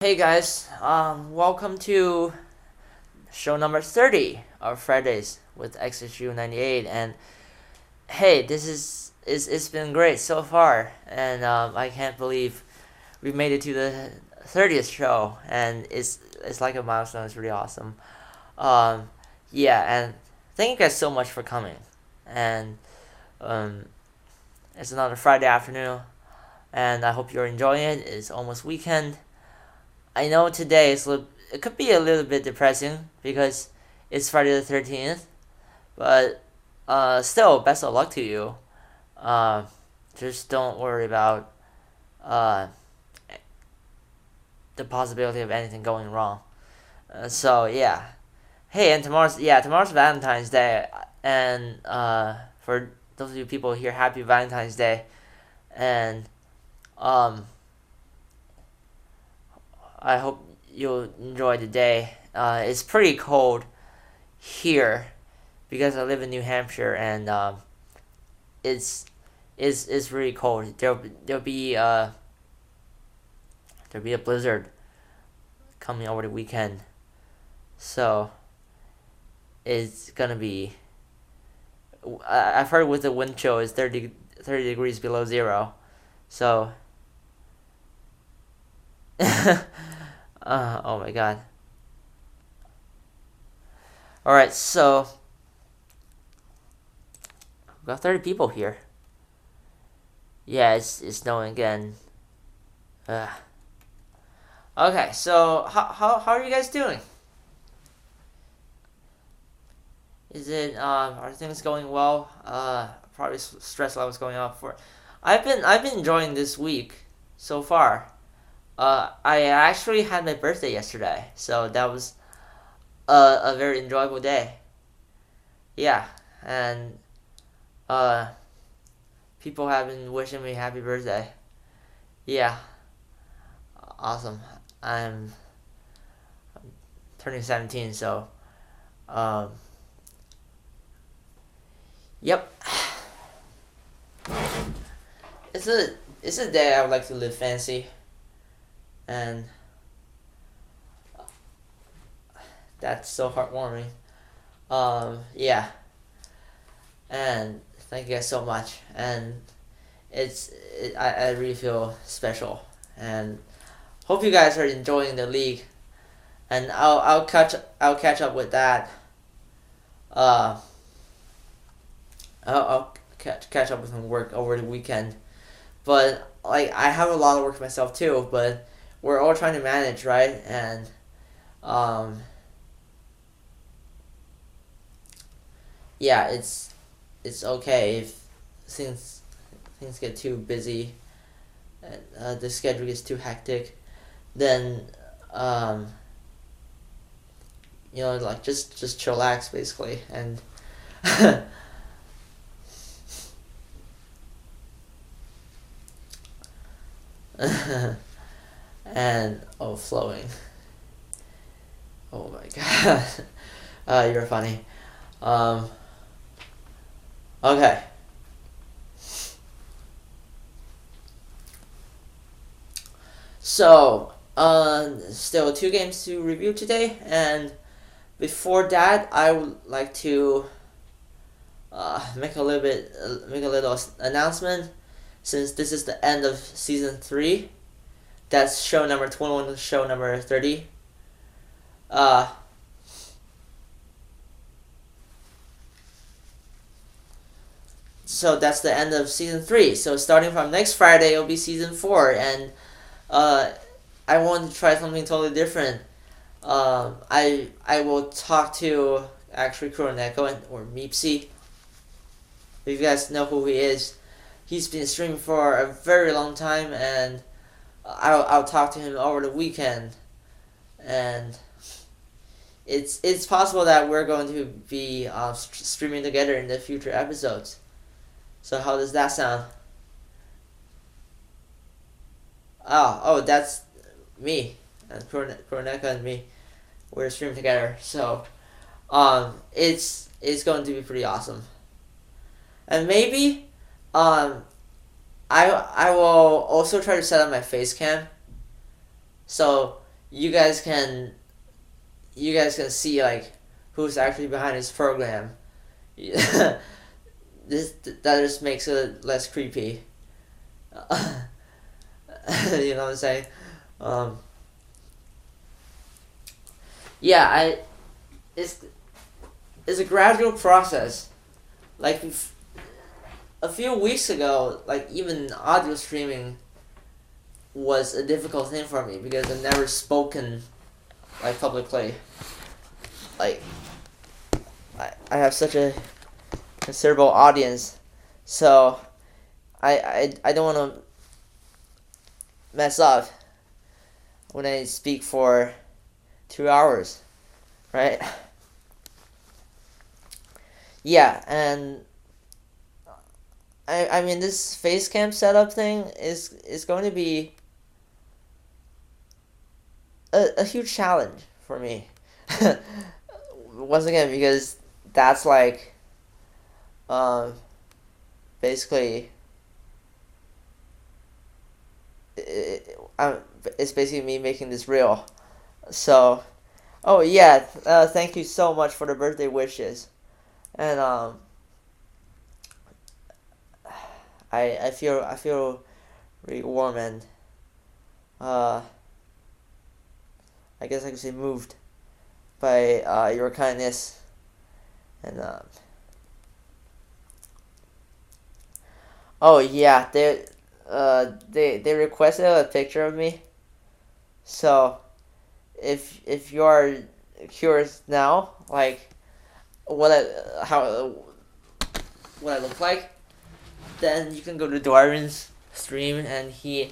Hey guys, welcome to show number 30 of Fridays with xhu98. And hey, it's been great so far, and I can't believe we made it to the 30th show, and it's like a milestone. It's really awesome. Um, yeah, and thank you guys so much for coming. And um, it's another Friday afternoon, and I hope you're enjoying it. It's almost weekend. I know today it could be a little bit depressing because it's Friday the 13th, but still, best of luck to you. Uh, just don't worry about uh, the possibility of anything going wrong. So yeah, hey, and tomorrow's Valentine's Day, and for those of you people here, happy Valentine's Day, and um, I hope you'll enjoy the day. It's pretty cold here because I live in New Hampshire, and it's it's really cold. There'll be a blizzard coming over the weekend, so it's gonna be. I've heard with the wind chill is 30 degrees below zero, so. Oh my god. All right, so we've got 30 people here. Yeah, it's snowing again. Uh, okay, so how are you guys doing? Is it are things going well? Probably stress levels going up for. I've been enjoying this week so far. I actually had my birthday yesterday, so that was a very enjoyable day. Yeah, and uh, people have been wishing me happy birthday. Yeah, awesome. I'm turning 17, so um, yep. It's a it's a day I would like to live fancy, and that's so heartwarming. Yeah, and thank you guys so much. And I really feel special, and hope you guys are enjoying the league. And I'll catch up with that. Uh, I'll catch up with some work over the weekend. But like I have a lot of work myself too. But we're all trying to manage, right? And um, yeah, it's okay if things things get too busy, and the schedule gets too hectic. Then um, like just chillax basically, and and flowing. Oh my god, you're funny. Um, okay, so still two games to review today, and before that, I would like to make a little announcement. Since this is the end of season 3, that's show number 21 to show number 30. Uh, so that's the end of season 3. So starting from next Friday, it'll be season 4, and uh, I want to try something totally different. I will talk to actually Kuroneko or Meepsy. If you guys know who he is, he's been streaming for a very long time, and I'll talk to him over the weekend, and it's possible that we're going to be streaming together in the future episodes. So how does that sound? Oh, that's me and Kuroneka and me. We're streaming together, so it's going to be pretty awesome. And maybe um, I will also try to set up my face cam, so you guys can see like who's actually behind this program. That just makes it less creepy. You know what I'm saying? Um, yeah, it's it's a gradual process. Like a few weeks ago, like even audio streaming was a difficult thing for me because I've never spoken like publicly. Like I have such a considerable audience, so I don't want to mess up when I speak for 2 hours, right? Yeah, and I mean this face cam setup thing is going to be a huge challenge for me. Once again, because that's like um, basically it's basically me making this real. So, oh yeah, thank you so much for the birthday wishes, and I feel really warm and uh, I guess I could say moved by your kindness, and oh yeah, they requested a picture of me, so if you are curious now, like what I how what I look like, then you can go to Dwyron's stream and he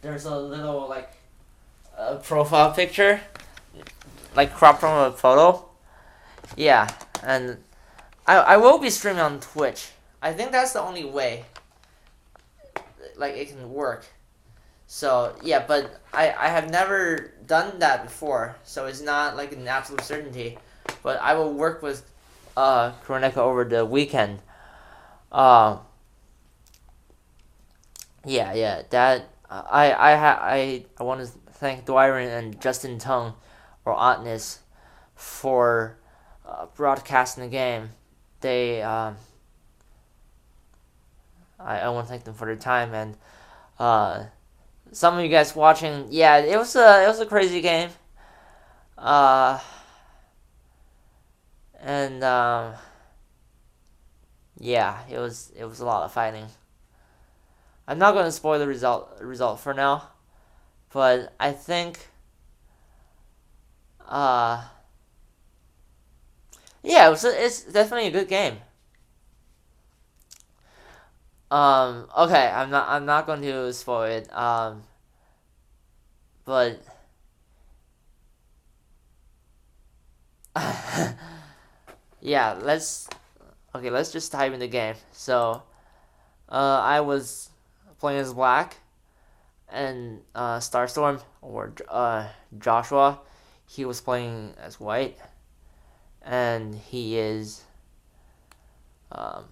there's a little like profile picture like cropped from a photo. Yeah, and I will be streaming on Twitch. I think that's the only way like it can work. So yeah, but I have never done that before, so it's not like an absolute certainty. But I will work with Kronika over the weekend. Uh, yeah. That I want to thank Dwyron and Justin Tung or Otness for broadcasting the game. They I want to thank them for their time and some of you guys watching. Yeah, it was a crazy game. Uh, and yeah, it was a lot of fighting. I'm not going to spoil the result for now, but I think uh yeah, it's definitely a good game. Okay, I'm not going to spoil it. But yeah, let's just type in the game. So, I was playing as Black, and Starstorm or Joshua, he was playing as White, and he is um,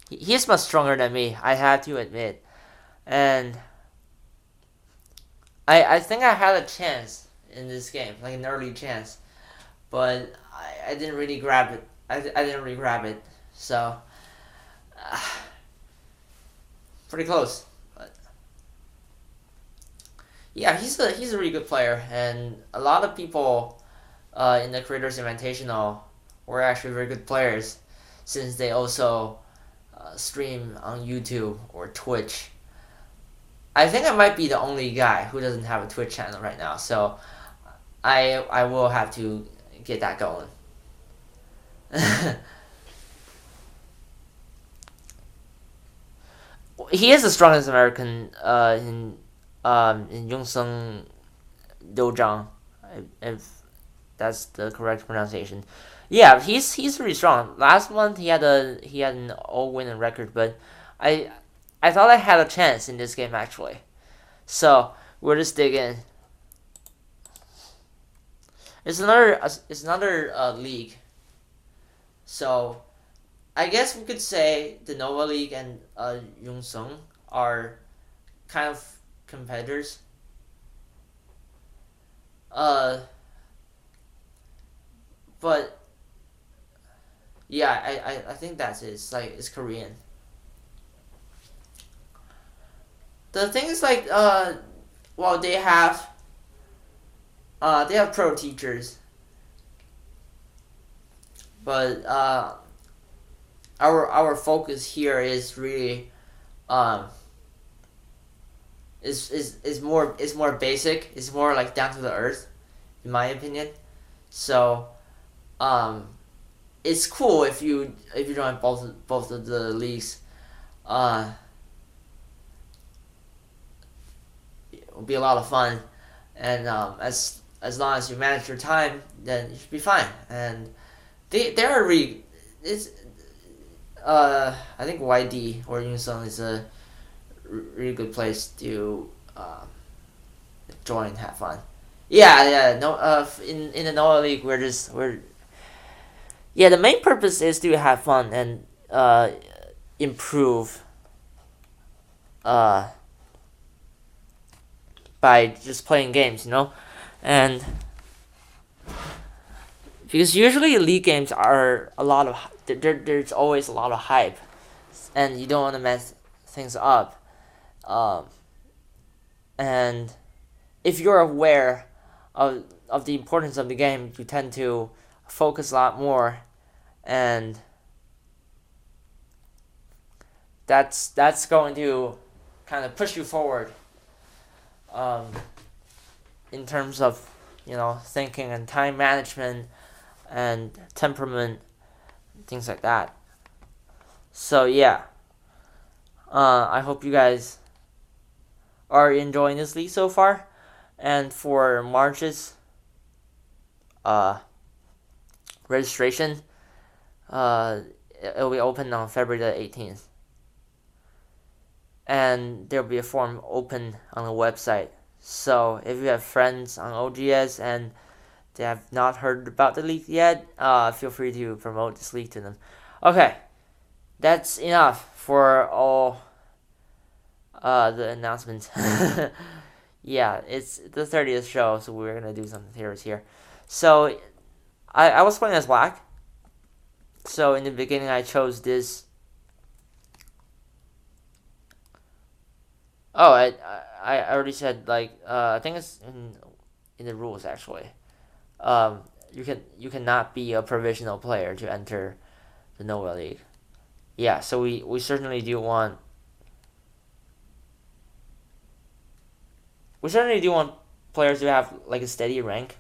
he's much stronger than me. I have to admit, and I think I had a chance in this game, like an early chance, but I didn't really grab it. I didn't really grab it, so uh, pretty close. But yeah, he's a really good player, and a lot of people in the Creators Invitational were actually very good players, since they also stream on YouTube or Twitch. I think I might be the only guy who doesn't have a Twitch channel right now, so I will have to get that going. He is the strongest American in Yongseong Dojang, if that's the correct pronunciation. Yeah, he's pretty strong. Last month he had an all winning record, but I I thought I had a chance in this game actually. So we'll just dig in. It's another league. So I guess we could say the Nova League and Yongseong are kind of competitors. Uh, but yeah, I think that's it. It's like it's Korean. The thing is like well they have pro teachers, but our focus here is really um is more basic. It's more like down to the earth, in my opinion. So um it's cool if you join both of the leagues. Uh, it'll be a lot of fun, and as long as you manage your time, then you should be fine. And they are really it's I think YD or Unisung is a really good place to join and have fun. Yeah, yeah. No, in the Noah League, we're yeah. The main purpose is to have fun and improve uh by just playing games, and because usually league games are a lot of there's always a lot of hype, and you don't want to mess things up, um, and if you're aware of the importance of the game, you tend to focus a lot more, and that's going to kind of push you forward, um, in terms of thinking and time management and temperament, things like that. So yeah, I hope you guys are enjoying this league so far. And for March's registration, it'll be open on February the 18th, and there'll be a form open on the website. So if you have friends on OGS and they have not heard about the league yet, feel free to promote this league to them. Okay, that's enough for all the announcements. Yeah, it's the 30th show, so we're gonna do something serious here. So I was playing as black. So in the beginning, I chose this. Oh, I already said, like, I think it's in the rules actually. You cannot be a provisional player to enter the Nova League. Yeah, so we certainly do want players to have like a steady rank.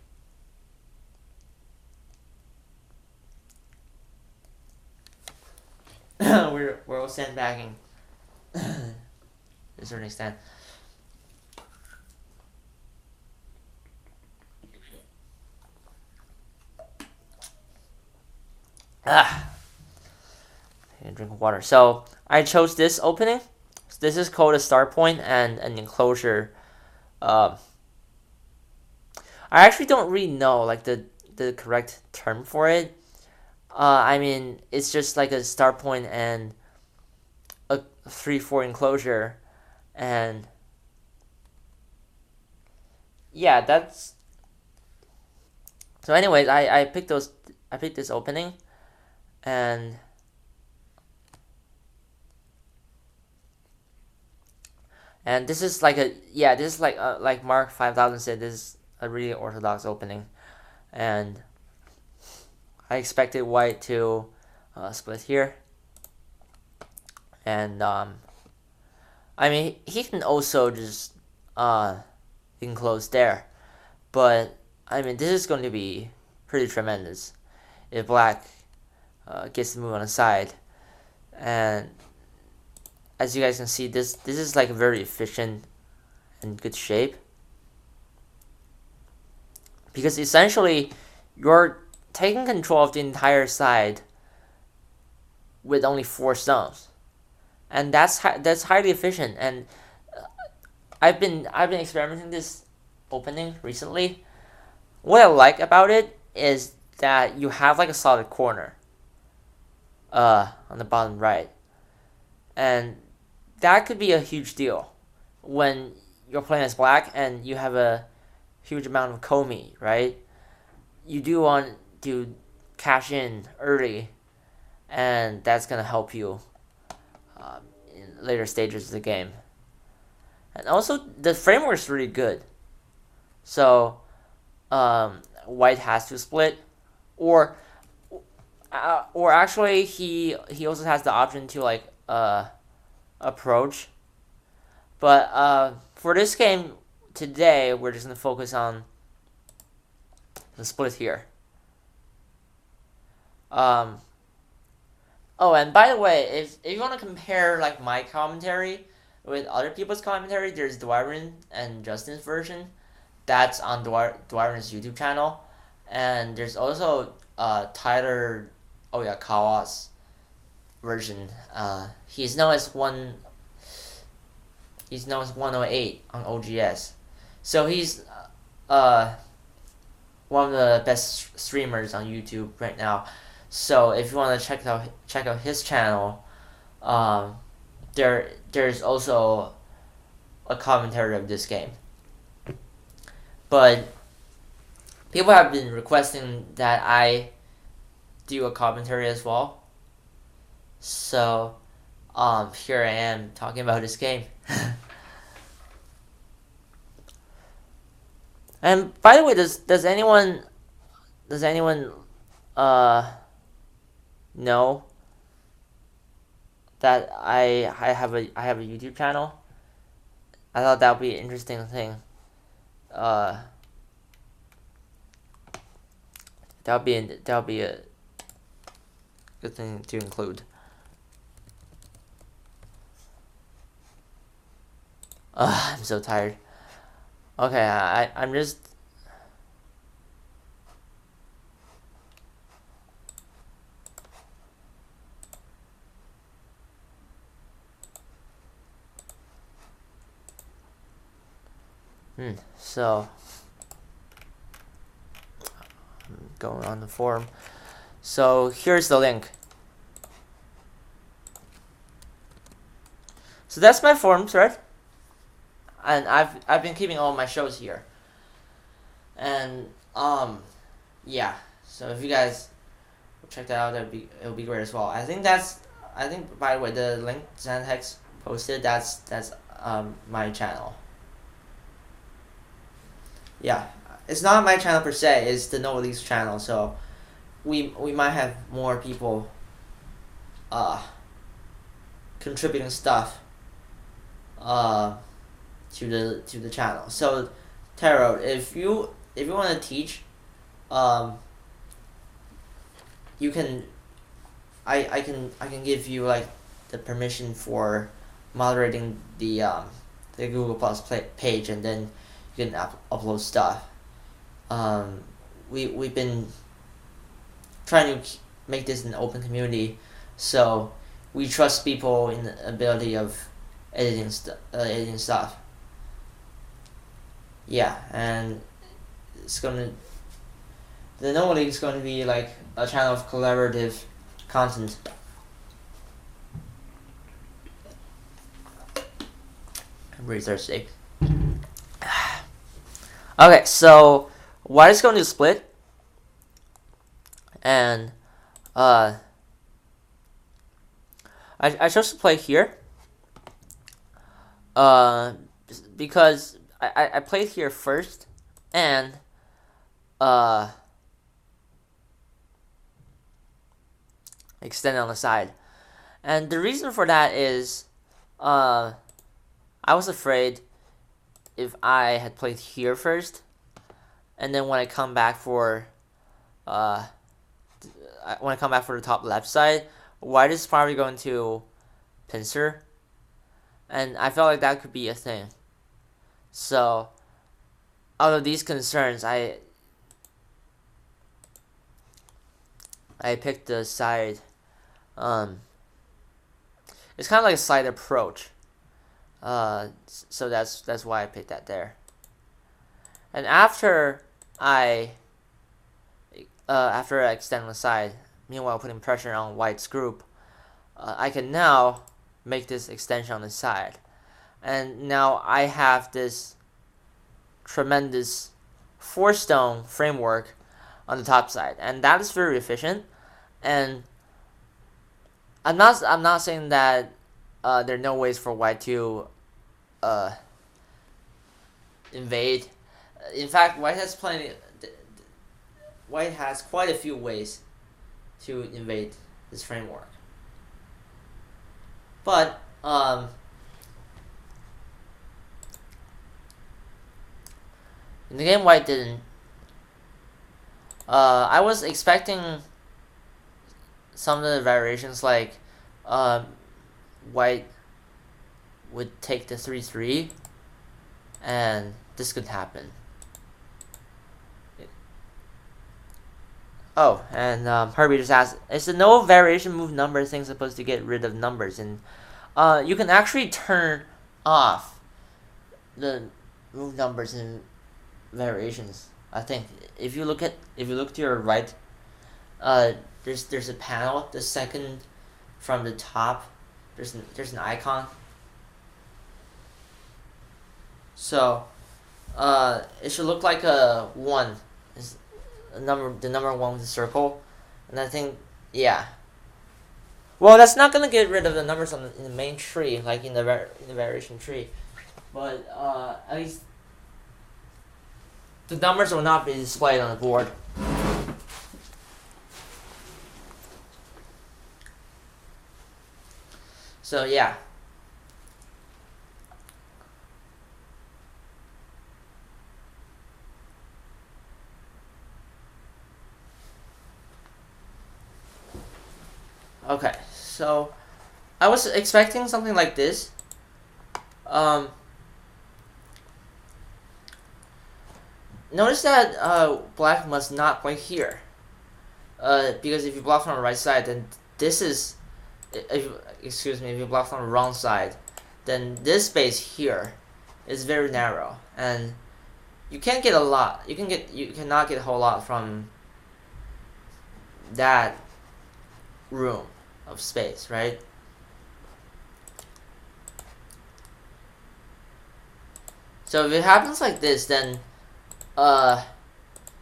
we're all sandbagging to a certain extent. Ah, I drink water. So I chose this opening. This is called a start point and an enclosure. I actually don't really know like the correct term for it. I mean, it's just like a start point and a 3-4 enclosure, and yeah, that's. So, anyways, I picked those. I picked this opening, and this is like this is like Mark 5000 said, this is a really orthodox opening, and I expected white to split here, and I mean he can also just enclose there, but I mean this is going to be pretty tremendous if black gets to move on the side, and as you guys can see, this is like very efficient and good shape, because essentially you're taking control of the entire side with only 4 stones, and that's highly efficient. And I've been experimenting this opening recently. What I like about it is that you have like a solid corner on the bottom right, and that could be a huge deal when you're playing as black and you have a huge amount of Komi, right? You do want to cash in early, and that's gonna help you in later stages of the game. And also, the framework's really good. So, white has to split, or actually he also has the option to like approach. But for this game today, we're just gonna focus on the split here. Oh, and by the way, if you want to compare like my commentary with other people's commentary, there's Dwyron and Justin's version. That's on Dwyron's YouTube channel, and there's also Tyler, Kawa's version. He's known as 108 on OGS, so he's one of the best streamers on YouTube right now. So if you want to check out his channel, there's also a commentary of this game. But people have been requesting that I do a commentary as well. So here I am talking about this game. And by the way, does anyone know that I have a YouTube channel? I thought that would be an interesting thing. That would be a good thing to include. I'm so tired. Okay, I'm just. So, I'm going on the forum. So here's the link. So that's my forum thread, and I've been keeping all my shows here. And yeah. So if you guys check that out, it'll be great as well. I think by the way, the link Xantex posted, that's my channel. Yeah, it's not my channel per se, it's the No Release channel, so we might have more people contributing stuff to the channel. So Tarot, if you want to teach, you can I can give you like the permission for moderating the Google Plus page, and then you can upload stuff. We've been trying to make this an open community, so we trust people in the ability of editing stuff. Yeah, and the No League is going to be like a channel of collaborative content. I'm really thirsty. Okay, so white is going to split, and I chose to play here because I played here first, and extend on the side, and the reason for that is I was afraid if I had played here first, and then when I come back for the top left side, white is probably going to pincer, and I felt like that could be a thing. So out of these concerns, I picked the side. It's kind of like a side approach. So that's why I picked that there. And after I extend the side, meanwhile putting pressure on white's group, I can now make this extension on the side, and now I have this tremendous 4-stone framework on the top side, and that is very efficient. And I'm not saying that there are no ways for white to invade. In fact, White has quite a few ways to invade this framework. But in the game, White didn't. I was expecting some of the variations, like White would take the 3-3, and this could happen. Oh, and Herbie just asked, is the no variation move number thing supposed to get rid of numbers? And you can actually turn off the move numbers and variations. I think if you look to your right, there's a panel. The second from the top, there's an icon. So it should look like a 1. The number 1 with the circle, and I think, yeah. Well, that's not gonna get rid of the numbers in the main tree, like in the variation tree, but at least the numbers will not be displayed on the board. So yeah. Okay, so I was expecting something like this. Notice that black must not play here. Because if you block from the right side, then this is, if you block from the wrong side, then this space here is very narrow, and you can't get a lot. You cannot get a whole lot from that room of space, right? So if it happens like this, then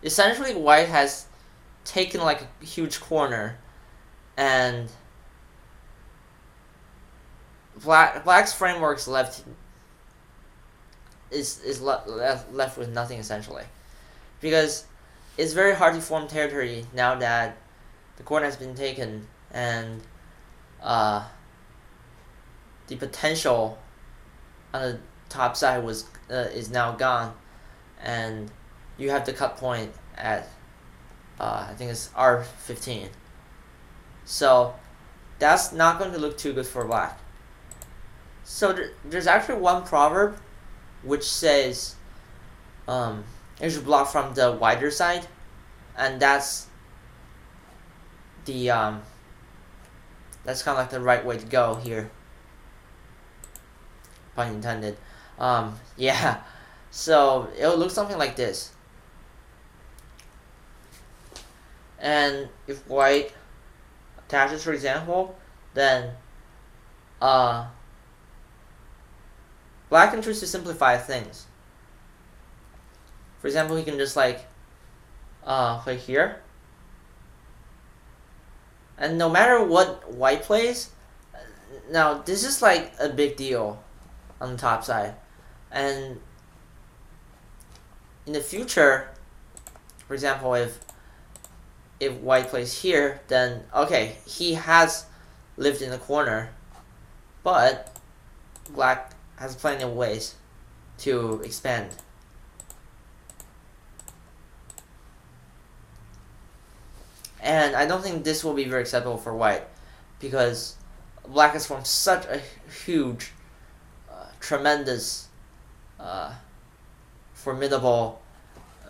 essentially white has taken like a huge corner, and black's framework's left with nothing, essentially, because it's very hard to form territory now that the corner has been taken, and the potential on the top side is now gone, and you have the cut point at I think it's R15. So that's not going to look too good for black. So there's actually one proverb which says you should block from the wider side, and that's the that's kind of like the right way to go here. Pun intended. Yeah. So it'll look something like this. And if white attaches, for example, then black can choose to simplify things. For example, he can just like play here. And no matter what white plays, now this is like a big deal on the top side. And in the future, for example, if white plays here, then okay, he has lived in the corner, but black has plenty of ways to expand. And I don't think this will be very acceptable for white, because black has formed such a huge, tremendous, formidable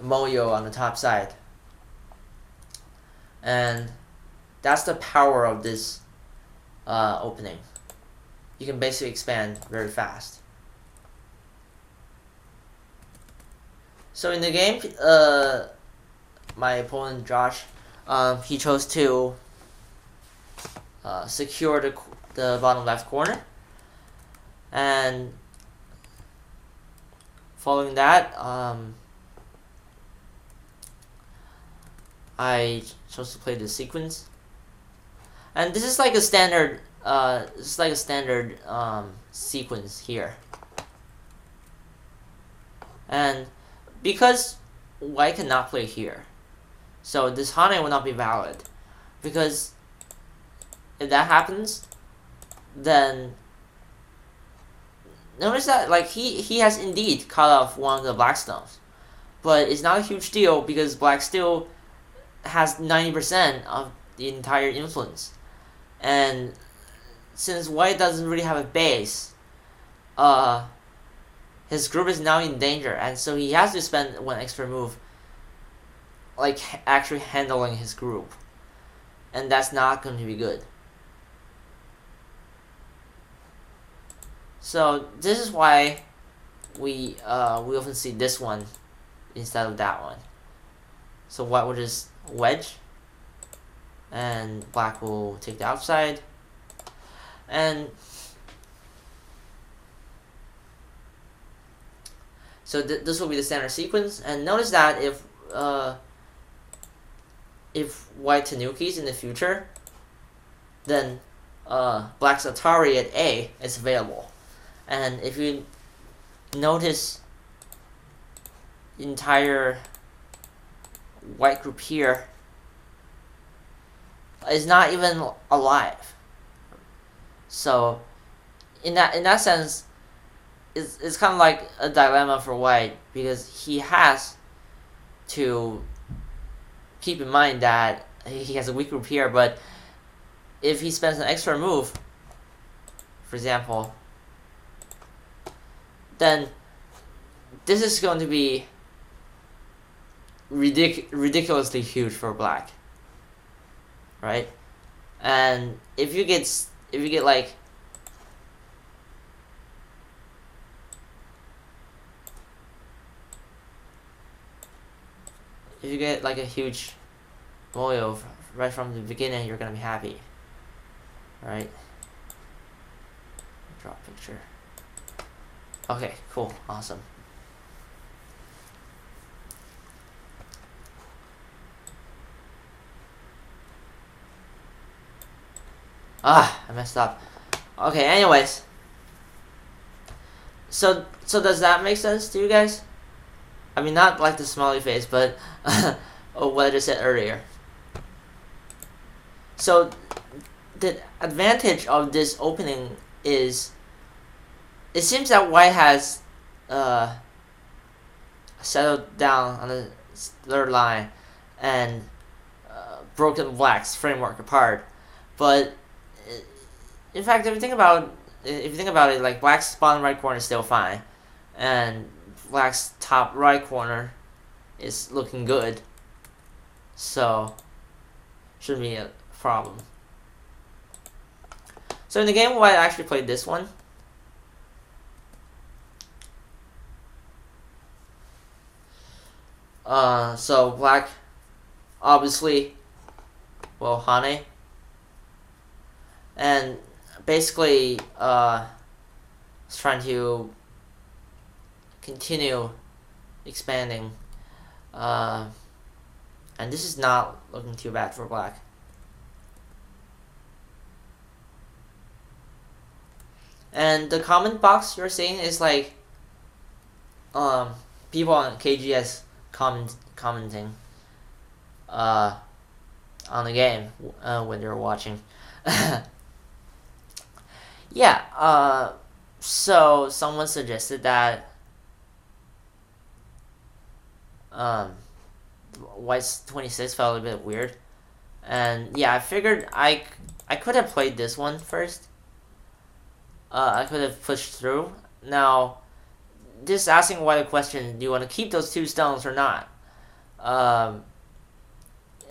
moyo on the top side. And that's the power of this opening. You can basically expand very fast. So in the game, my opponent Josh, he chose to secure the bottom left corner, and following that, I chose to play the sequence, and this is like a standard. Sequence here, and because white cannot play here, so this xhu98 will not be valid, because if that happens, then notice that like he has indeed cut off one of the black stones, but it's not a huge deal because black still has 90% of the entire influence, and since white doesn't really have a base, his group is now in danger, and so he has to spend one extra move like actually handling his group, and that's not going to be good. So this is why we often see this one instead of that one. So white will just wedge, and black will take the outside, and so this will be the standard sequence. And notice that if white tanukis in the future, then black's Atari at A is available. And if you notice, the entire white group here is not even alive. So in that sense, it's kind of like a dilemma for white, because he has to keep in mind that he has a weak group here, but if he spends an extra move, for example, then this is going to be ridiculously huge for black, right? And if you get like a huge boil right from the beginning, you're gonna be happy, right? Drop picture. Okay, cool, awesome. I messed up. Okay, anyways. So does that make sense to you guys? I mean, not like the smiley face, but what I just said earlier. So the advantage of this opening is, it seems that white has settled down on the third line and broken black's framework apart. But in fact, if you think about it, like black's bottom right corner is still fine, and black's top right corner is looking good, so shouldn't be a problem. So in the game, white actually played this one. So black, obviously, well, xhu98, and basically, is trying to continue expanding, and this is not looking too bad for black. And the comment box you're seeing is like people on KGS commenting on the game when they're watching. Yeah, so someone suggested that white's 26 felt a bit weird, and yeah, I figured I could have played this one first. I could have pushed through. Now, just asking white a question: do you want to keep those two stones or not? And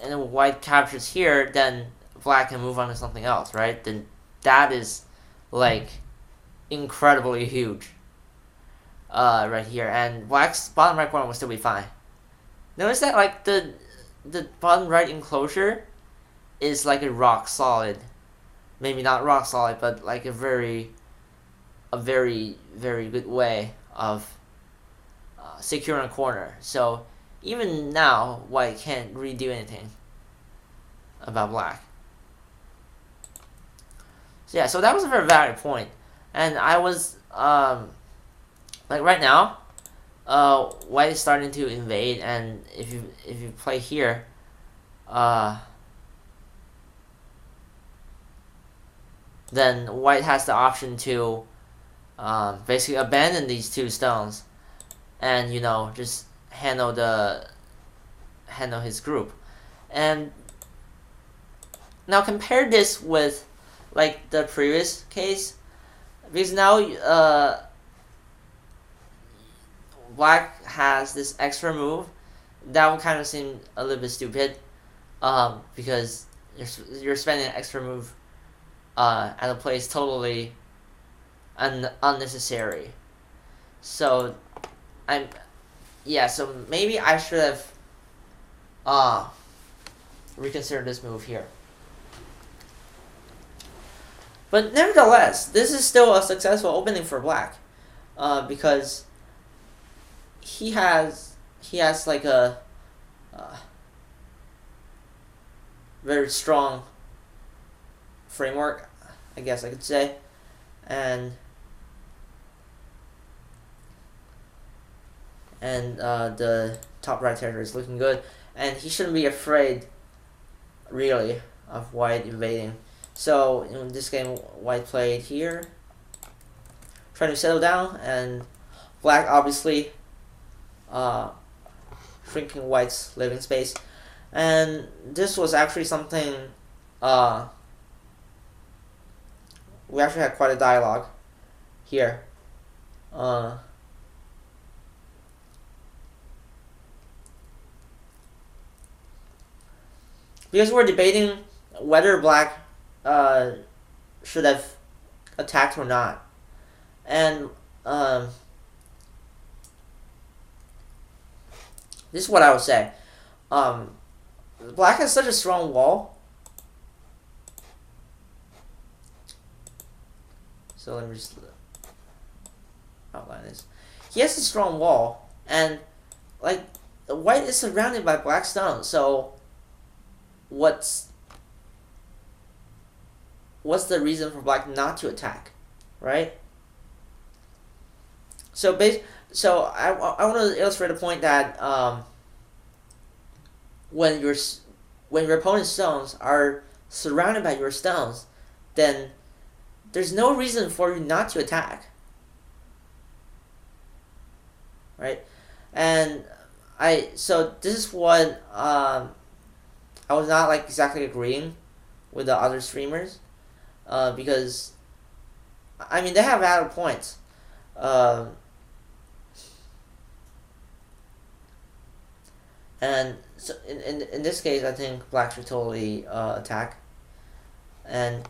if white captures here, then black can move on to something else, right? Then that is like incredibly huge right here, and black's bottom right corner will still be fine. Notice that like the bottom right enclosure is like a rock solid, maybe not rock solid, but like a very very good way of securing a corner. So even now, white can't really do anything about black. So yeah, so that was a very valid point, and I was like right now, white is starting to invade, and if you play here, then white has the option to basically abandon these two stones, and just handle his group. And now compare this with like the previous case, because now black has this extra move that would kind of seem a little bit stupid, because you're spending an extra move at a place totally unnecessary. So so maybe I should have reconsidered this move here. But nevertheless, this is still a successful opening for black, because he has like a very strong framework, I guess I could say, and the top right territory is looking good, and he shouldn't be afraid really of white invading. So in this game, white played here, trying to settle down, and black obviously shrinking white's living space. And this was actually something we actually had quite a dialogue here. Because we're debating whether black should have attacked or not. And this is what I would say. Black has such a strong wall. So let me just outline this. He has a strong wall, and like white is surrounded by black stones. So what's the reason for black not to attack, right? So I want to illustrate a point that when your opponent's stones are surrounded by your stones, then there's no reason for you not to attack, right? And so this is what I was not like exactly agreeing with the other streamers, because I mean they have valid points. And so in this case, I think black should totally attack. And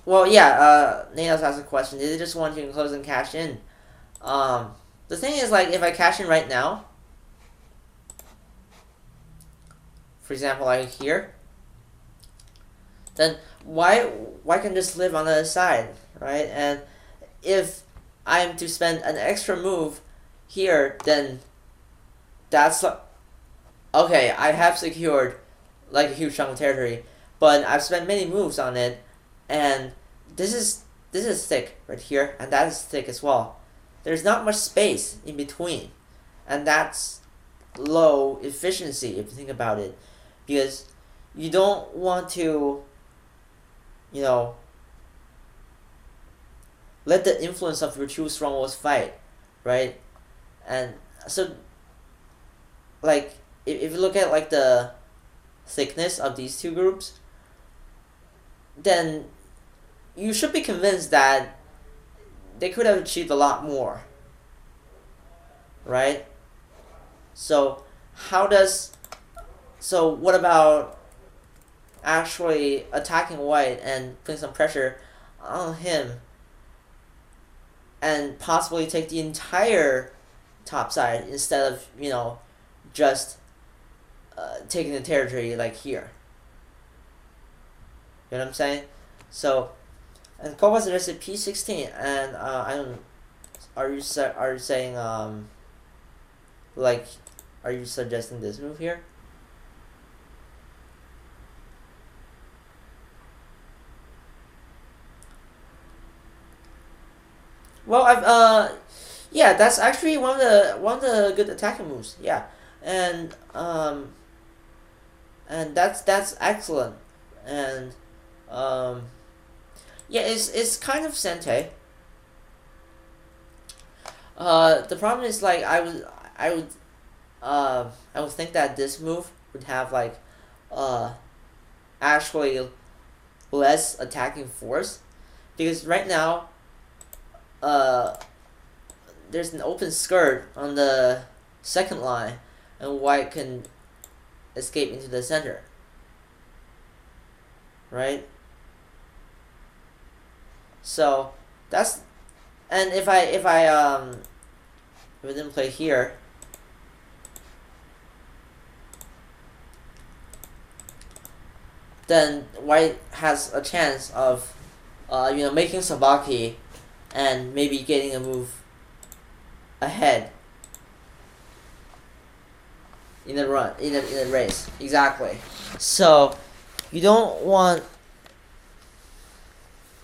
well, yeah, Nails asked a question: did they just want to enclose and cash in? The thing is, like, if I cash in right now, for example, like here, then why can't just live on the other side, right? And if I'm to spend an extra move here, then that's okay. I have secured like a huge chunk of territory, but I've spent many moves on it, and this is thick right here, and that is thick as well. There's not much space in between, and that's low efficiency if you think about it, because you don't want to, let the influence of your two strongholds fight, right? And so, like, if you look at like the thickness of these two groups, then you should be convinced that they could have achieved a lot more, right? So what about actually attacking white and putting some pressure on him and possibly take the entire top side instead of, just taking the territory like here? You know what I'm saying? So, and Koba suggested P16, and are you saying like Are you suggesting this move here? Well, yeah, that's actually one of the good attacking moves. Yeah, and that's excellent, and um, yeah, it's kind of Sente. The problem is like I would I would think that this move would have like uh actually less attacking force, because right now uh there's an open skirt on the second line, and white can escape into the center, right? So that's, and if I didn't play here, then white has a chance of making sabaki and maybe getting a move ahead in the run, in a race. Exactly. So you don't want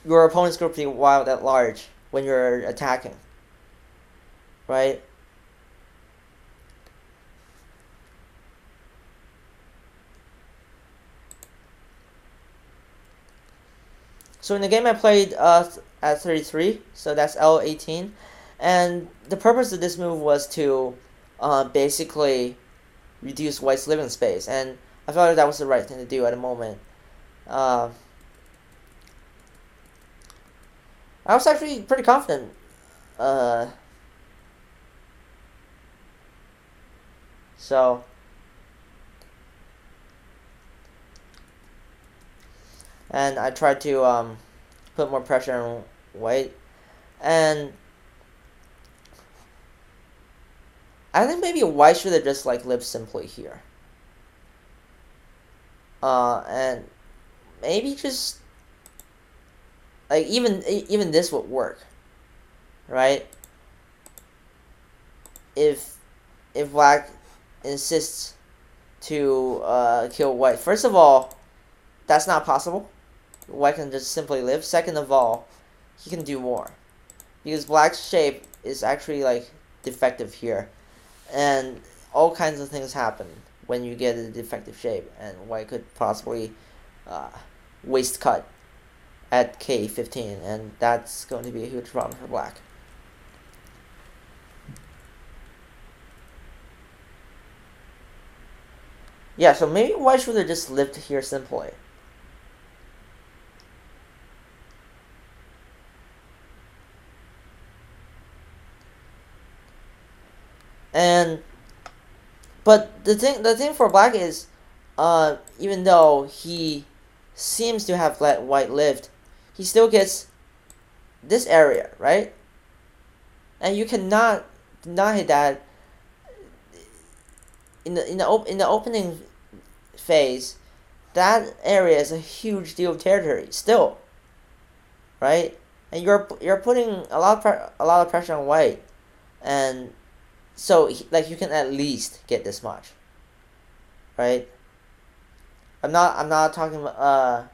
your opponent's group to be wild at large when you're attacking, right? So in the game I played at 33, so that's L18, and the purpose of this move was to basically reduce white's living space, and I felt like that was the right thing to do at the moment. Uh, I was actually pretty confident. Uh, so and I tried to put more pressure on white, and I think maybe white should have just like lived simply here. And maybe just like even this would work, right? If black insists to kill white, first of all, that's not possible. White can just simply live. Second of all, he can do more, because black's shape is actually like defective here, and all kinds of things happen when you get a defective shape, and white could possibly uh, waist cut at K15, and that's going to be a huge problem for black. Yeah, so maybe white should have just lived here simply. And but the thing for black is, even though he seems to have let white lived, he still gets this area, right? And you cannot deny that in the opening phase, that area is a huge deal of territory still, right? And you're putting a lot of pressure on white, and so like you can at least get this much, right? I'm not talking about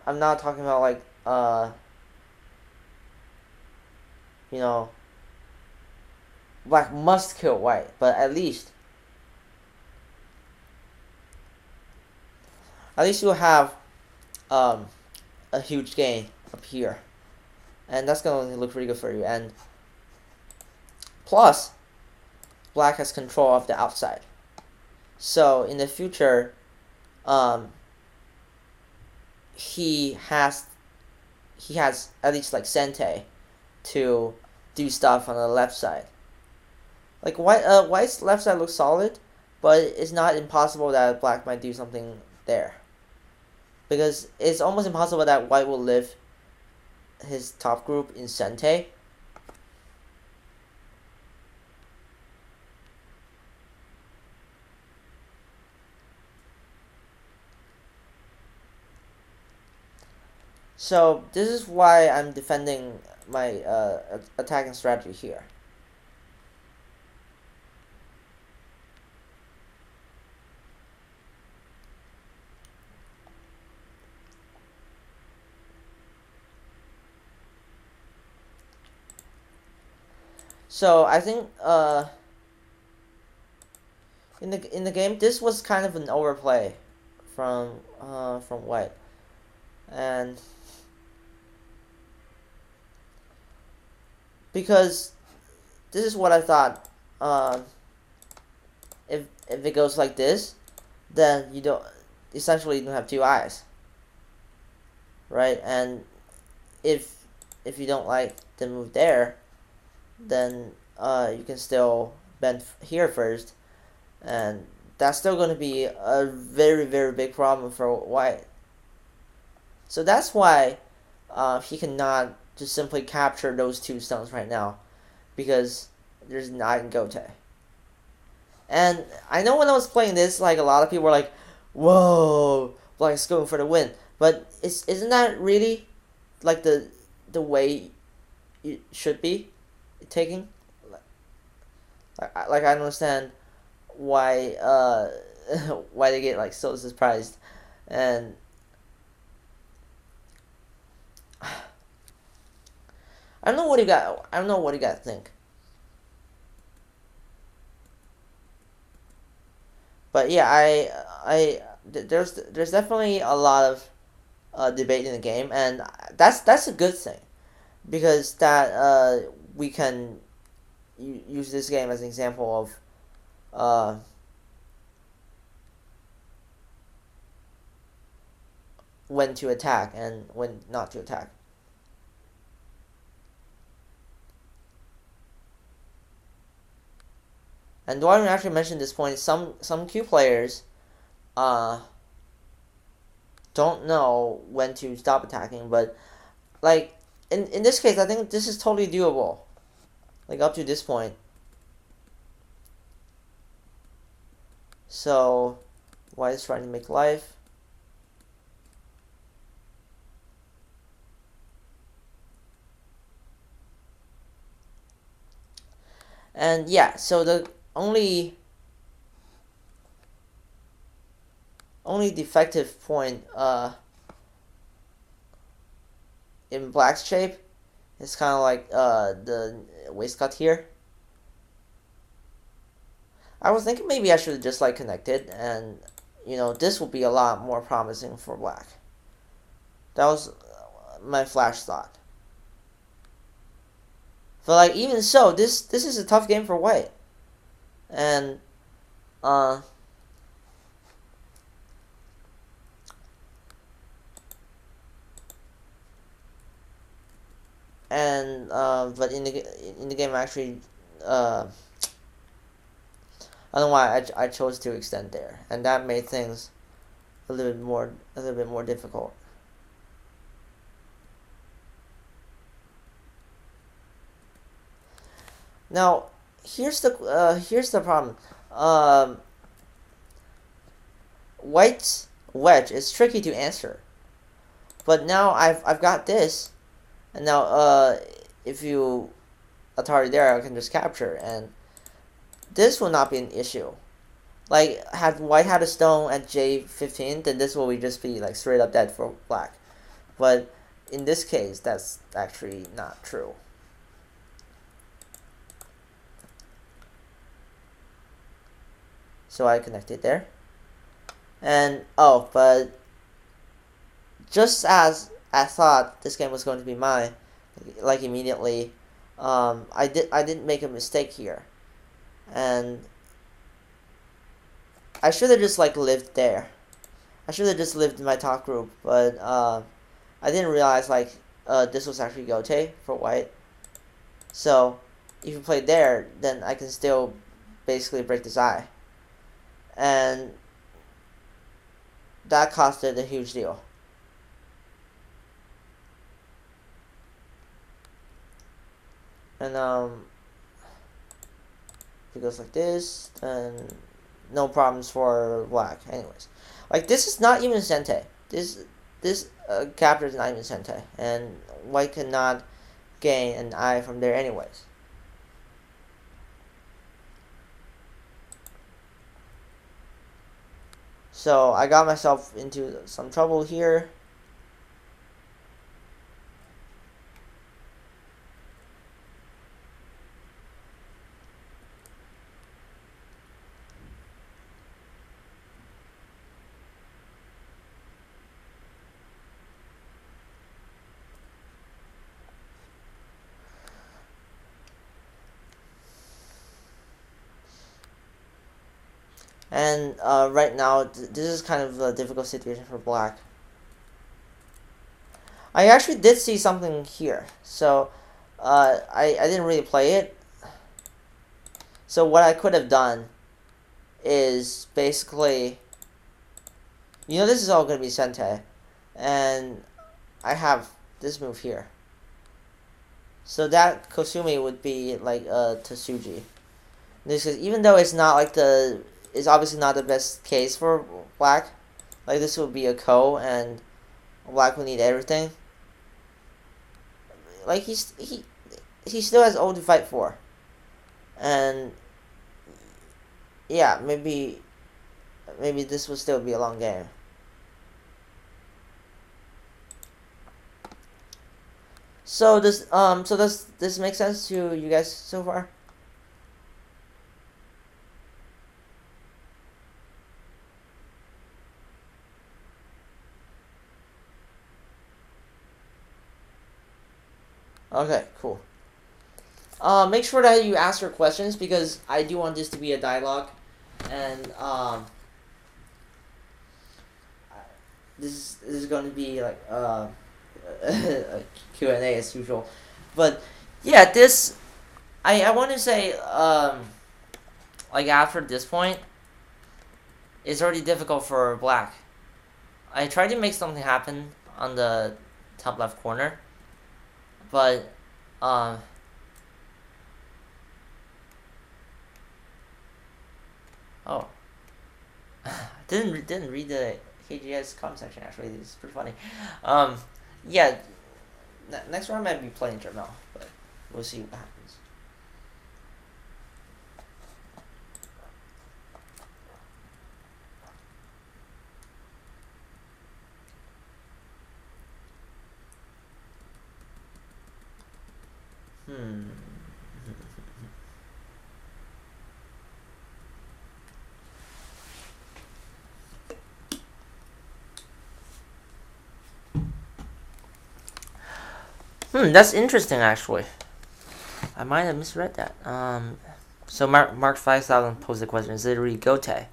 I'm not talking about like you know, black must kill white, but at least you'll have um a huge gain up here, and that's gonna look pretty good for you. And plus, black has control of the outside, so in the future, um, he has at least like Sente to do stuff on the left side. Like white's left side looks solid, but it's not impossible that black might do something there, because it's almost impossible that white will live his top group in Sente. So this is why I'm defending my attacking strategy here. So I think in the game this was kind of an overplay from white, and because this is what I thought. If it goes like this, then you don't essentially you don't have two eyes, right? And if you don't like the move there, then you can still bend here first, and that's still going to be a very very big problem for white. So that's why he cannot just simply capture those two stones right now, because there's knight and gote. And I know when I was playing this, like a lot of people were like, "Whoa, black's going for the win," but isn't that really like the way it should be taking? Like I understand why why they get like so surprised, and I don't know what you got. I don't know what you got to think. But yeah, there's definitely a lot of debate in the game, and that's a good thing, because that we can use this game as an example of when to attack and when not to attack. And Dwayne actually mentioned this point. Some Q players don't know when to stop attacking, but like in this case, I think this is totally doable. Like up to this point. So white is trying to make life. And yeah, so the only defective point in black's shape is kind of like the waistcut here. I was thinking maybe I should have just like connected, and you know this will be a lot more promising for black. That was my flash thought. But like even so, this is a tough game for white, and but in the game actually I don't know why I chose to extend there, and that made things a little bit more difficult. Now, here's the problem. White's wedge is tricky to answer, but now I've got this, and now if you Atari there, I can just capture, and this will not be an issue. Like, had white had a stone at J15, then this will just be like straight up dead for black. But in this case, that's actually not true. So I connected there. And, oh, but just as I thought this game was going to be mine, like immediately, I didn't make a mistake here. And I should have just like lived there. I should have just lived in my top group, but I didn't realize like this was actually gote for white. So if you play there, then I can still basically break this eye, and that costed a huge deal. And if it goes like this, then no problems for black. Anyways, like this is not even sente. This capture is not even sente, and white cannot gain an eye from there anyways. So I got myself into some trouble here. And right now, this is kind of a difficult situation for black. I actually did see something here. So I didn't really play it. So what I could have done is basically, this is all going to be Sente. And I have this move here. So that Kosumi would be like Tsuji. This is, even though it's not like it's obviously not the best case for black. Like this would be a Ko, and black would need everything. Like he still has ult to fight for, and yeah, maybe this will still be a long game. So does this make sense to you guys so far? Okay, cool. Make sure that you ask your questions because I do want this to be a dialogue, and this is going to be like a Q&A as usual, but yeah, this I want to say like after this point, it's already difficult for black. I tried to make something happen on the top left corner, but oh, didn't read the KGS comment section. Actually, it's pretty funny. Yeah, next round I might be playing Jermel, but we'll see what happens. That's interesting actually. I might have misread that. So Mark 5000 posed the question: is it really Gote?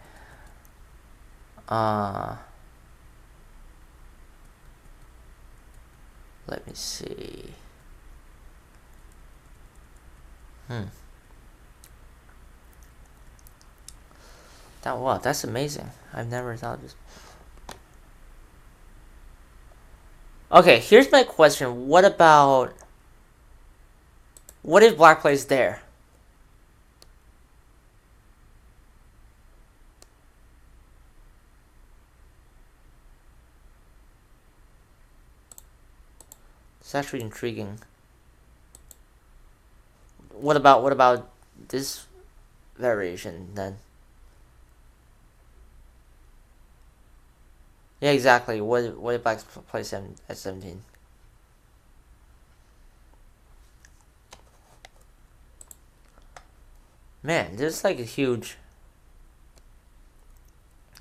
Let me see. That's amazing. I've never thought of this. Okay, here's my question. What if black plays there? It's actually intriguing. What about this variation then? Yeah, exactly. What if black plays at 17? Man, there's like a huge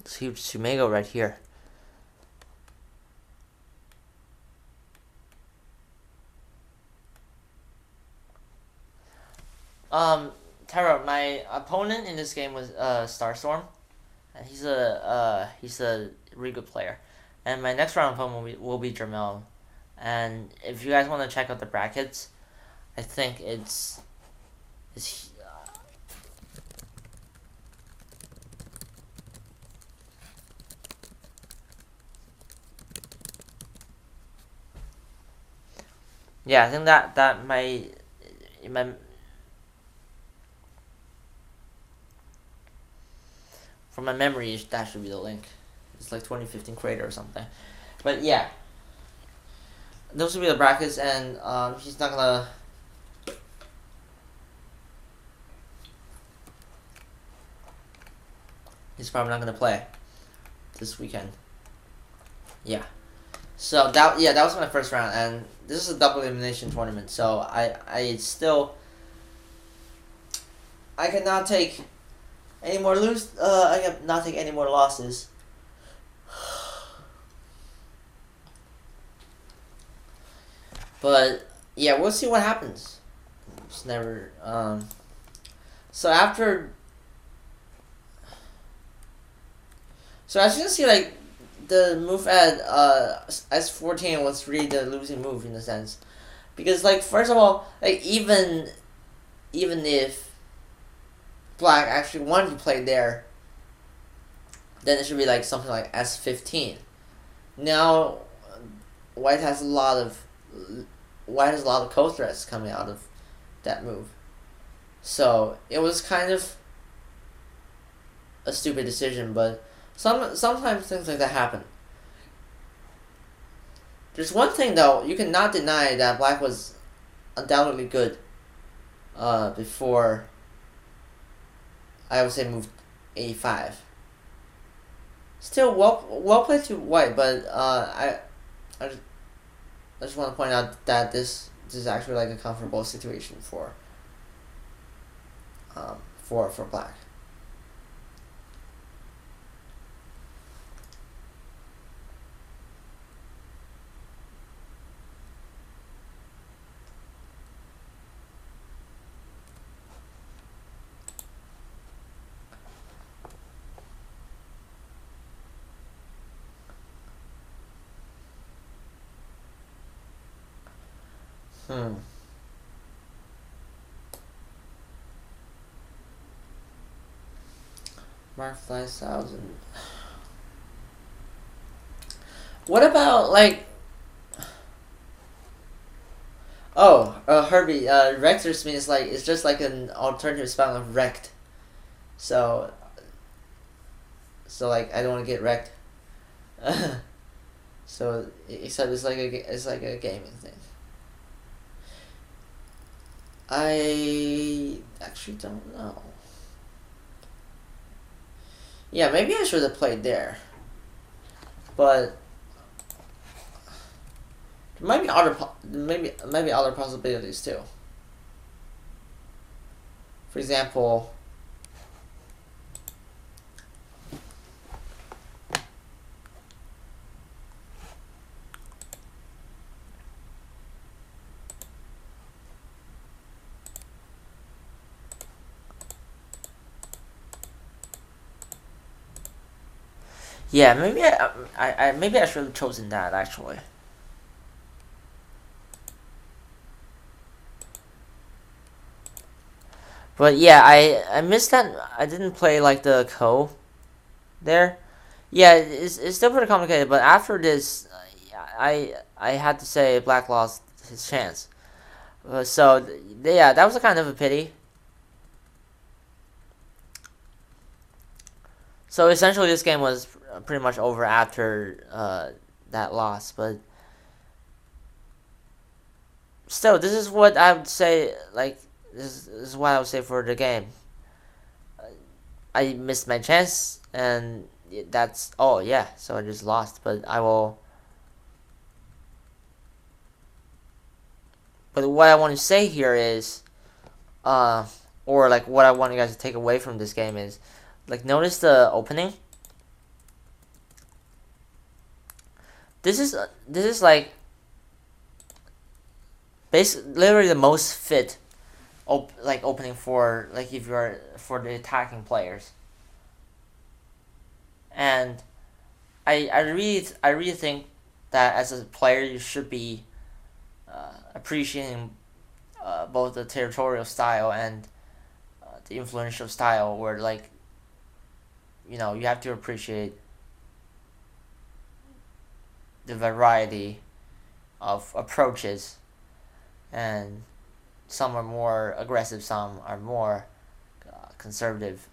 Sumago right here. Tara, my opponent in this game was Starstorm. He's a really good player, and my next round opponent will be Jermel. And if you guys want to check out the brackets, I think it's yeah, I think that my from my memory, that should be the link. It's like 2015 creator or something. But yeah, those will be the brackets, and he's not gonna. He's probably not gonna play this weekend. Yeah. So that was my first round, and this is a double elimination tournament. So I cannot take any more I cannot take any more losses. But yeah, we'll see what happens. It's never. So after. So as you can see, like, the move at S14 was really the losing move in a sense, because, like, first of all, like, even if Black actually wanted to play there, then it should be like something like S15. Now, White has a lot of code threats coming out of that move, so it was kind of a stupid decision, but. Sometimes things like that happen. There's one thing though, you cannot deny that Black was undoubtedly good before I would say moved A5. Still well played to White, but I just want to point out that this is actually like a comfortable situation for Black. Mark 5000. What about, like... Oh, Herbie, Rectors means, like, it's just like an alternative spelling of wrecked. So, like, I don't want to get wrecked. So, except it's like a gaming thing. I actually don't know. Yeah, maybe I should have played there. But there might be other possibilities too. For example, yeah, maybe maybe I should have chosen that actually. But yeah, I missed that. I didn't play like the co there. Yeah, it's still pretty complicated. But after this, I had to say Black lost his chance. So yeah, that was a kind of a pity. So essentially, this game was pretty much over after that loss. But still, this is what I would say. Like, this is what I would say for the game. I missed my chance, and that's all. Yeah, so I just lost. But I will. But what I want to say here is, or like what I want you guys to take away from this game is, like, notice the opening. This is like literally the most fit opening for, like, if you're for the attacking players. And I really think that as a player you should be appreciating both the territorial style and the influential style, where, like, you have to appreciate the variety of approaches, and some are more aggressive, some are more conservative,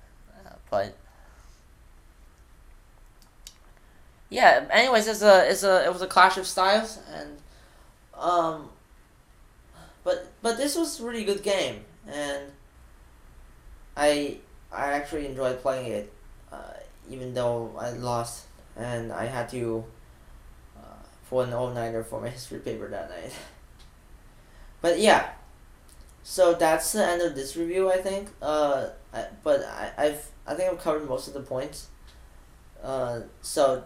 but yeah. Anyways, it was a clash of styles, and but this was a really good game, and I actually enjoyed playing it, even though I lost and I had to for an all-nighter for my history paper that night. But yeah, so that's the end of this review, I think. I think I've covered most of the points. So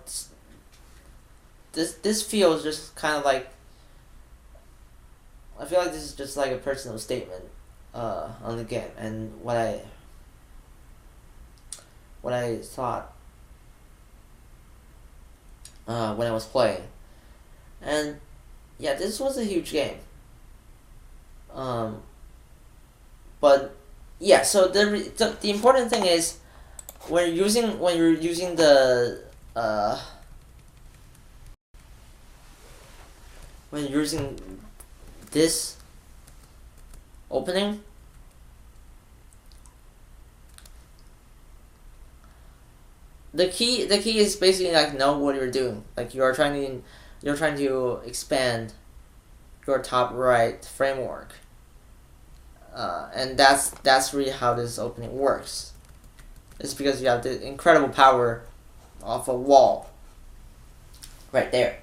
this feels just kind of like, I feel like this is just like a personal statement on the game and what I thought when I was playing. And yeah, this was a huge game. But yeah, so the important thing is when you're using the when you're using this opening, the key is basically like know what you're doing. Like you're trying to expand your top right framework, and that's really how this opening works. It's because you have the incredible power of a wall right there.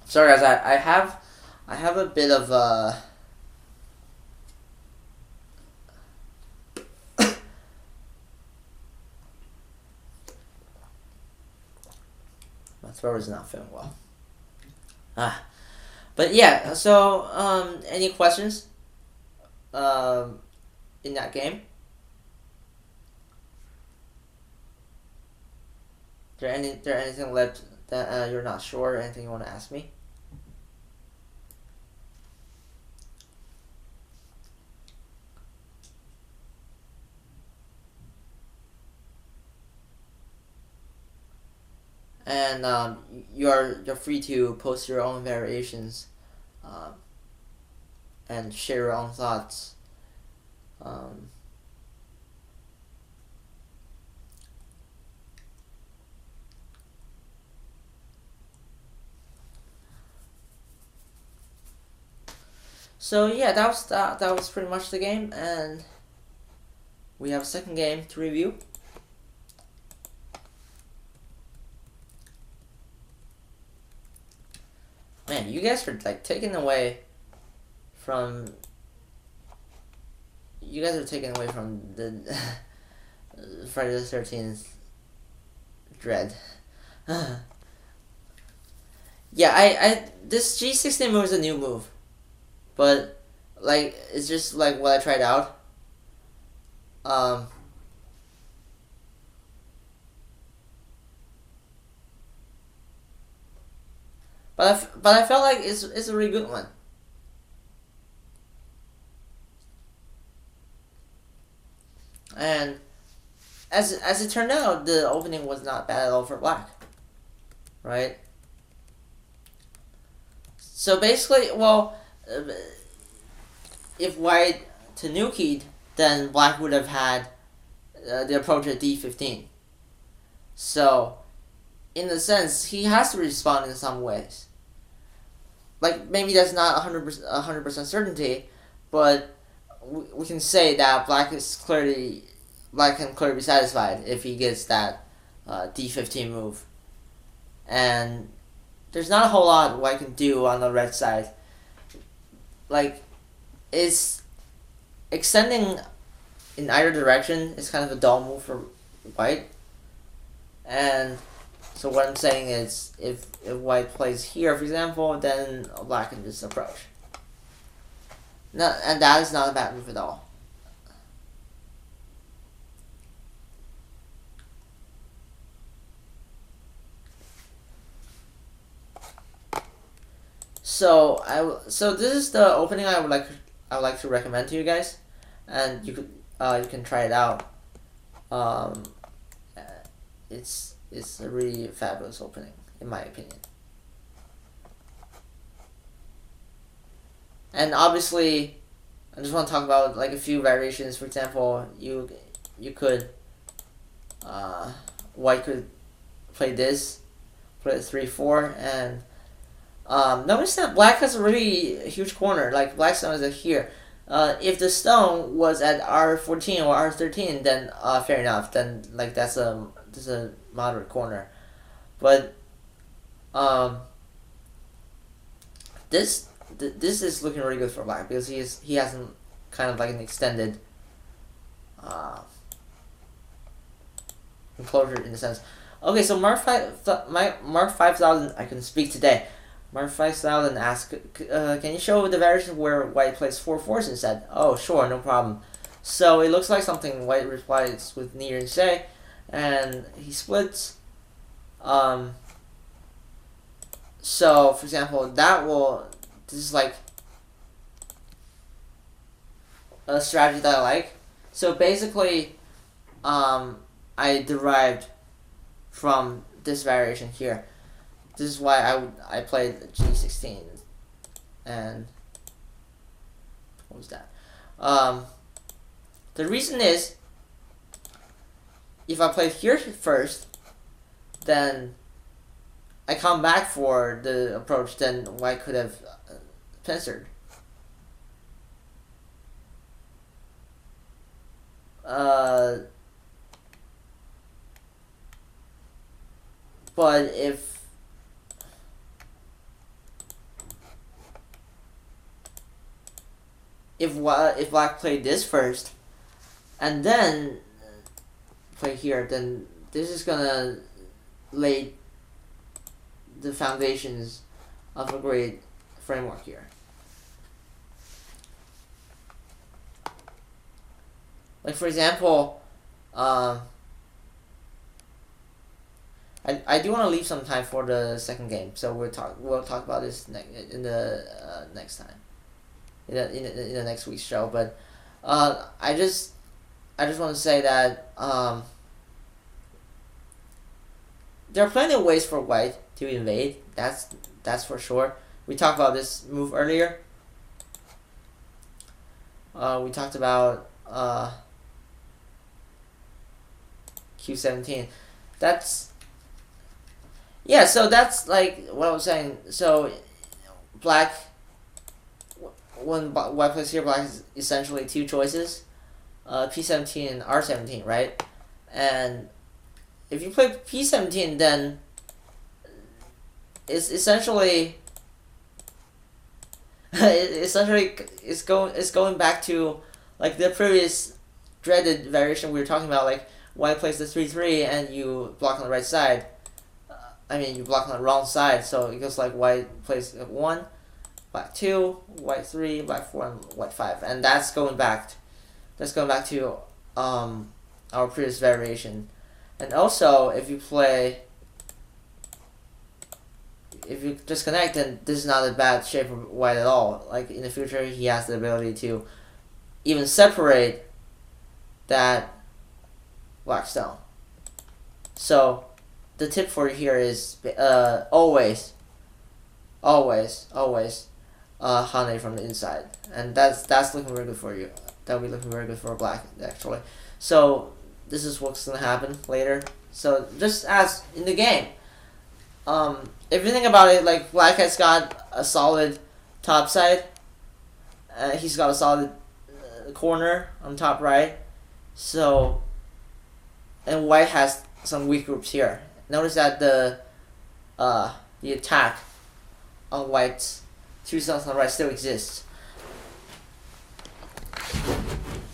Sorry guys, I have a bit of my throat is not feeling well. But yeah, so any questions in that game? There anything left that you're not sure? Anything you want to ask me? And you're free to post your own variations, and share your own thoughts. So yeah, that was pretty much the game, and we have a second game to review. Man, you guys are like taken away from. You guys are taken away from the Friday the 13th dread. Yeah, I this G16 move is a new move, but like it's just like what I tried out. But I felt like it's a really good one. And as it turned out, the opening was not bad at all for black, right? So basically, well, if white Tanukid, then black would have had the approach at d15. So, in a sense, he has to respond in some ways. Like, maybe that's not 100% certainty, but we can say that black can clearly be satisfied if he gets that d15 move. And there's not a whole lot white can do on the red side. Like, it's extending in either direction is kind of a dull move for white. And so what I'm saying is, if white plays here, for example, then black can just approach. No, and that is not a bad move at all. So this is the opening I would like to recommend to you guys, and you can try it out. It's a really fabulous opening, in my opinion. And obviously, I just want to talk about like a few variations. For example, you could white could play this, put it 3-4, and notice that black has a really huge corner. Like black stone is here. If the stone was at R14 or R13, then fair enough. Then like that's a moderate corner, but this is looking really good for black because he has kind of like an extended enclosure in a sense. Okay, so Mark 5000, I can speak today. Mark 5000 asks, can you show the variation where white plays 4/4 instead? Oh, sure, no problem. So it looks like something white replies with near and say, and he splits. So for example, this is like a strategy that I like. So basically, I derived from this variation here. This is why I played G16, and what was that? The reason is, if I played here first, then I come back for the approach, then white could have pincered. But if black played this first, and then play here, then this is gonna lay the foundations of a great framework here. Like for example, I do want to leave some time for the second game, so we'll talk about this in the next time, in the next week's show. But I just want to say that there are plenty of ways for white to invade. That's for sure. We talked about this move earlier. We talked about xhu98. So that's like what I was saying. So black, when white plays here, black is essentially two choices, P17 and R17, right? And if you play P17, then it's essentially it's going back to like the previous dreaded variation we were talking about. Like white plays the 3/3 and you block on the right side. You block on the wrong side, so it goes like white plays 1, black 2, white 3, black 4, and white 5, and that's going back to our previous variation. And also, if you just connect, then this is not a bad shape for white at all. Like in the future, he has the ability to even separate that black stone. So the tip for here is always xhu98 from the inside, and that's looking very good for you. That'll be looking very good for black actually. So this is what's gonna happen later. So just as in the game, if you think about it, like black has got a solid top side, he's got a solid corner on top right. So and white has some weak groups here. Notice that the attack on white's two stones on the right still exists.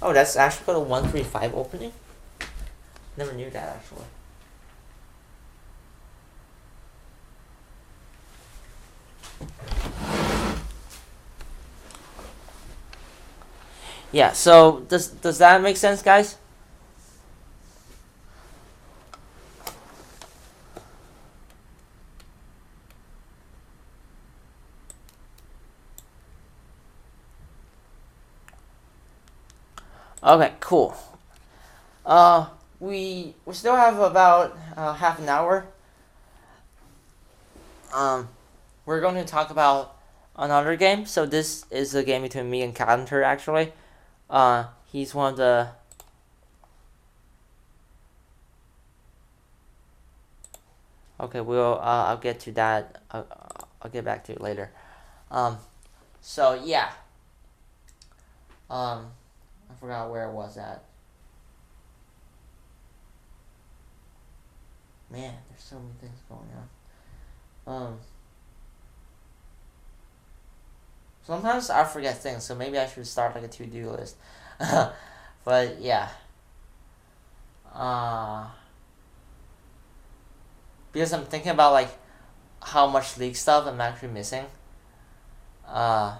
Oh, that's actually got a 1-3-5 opening? Never knew that actually. Yeah, so does that make sense, guys? Okay, cool. We still have about half an hour. We're going to talk about another game. So this is a game between me and Calendar actually. He's one of the Okay, I'll get to that. I'll get back to it later. Um, so yeah. I forgot where it was at. Man, there's so many things going on. Sometimes I forget things, so maybe I should start like a to-do list. But yeah. Uh, because I'm thinking about like how much league stuff I'm actually missing. Uh,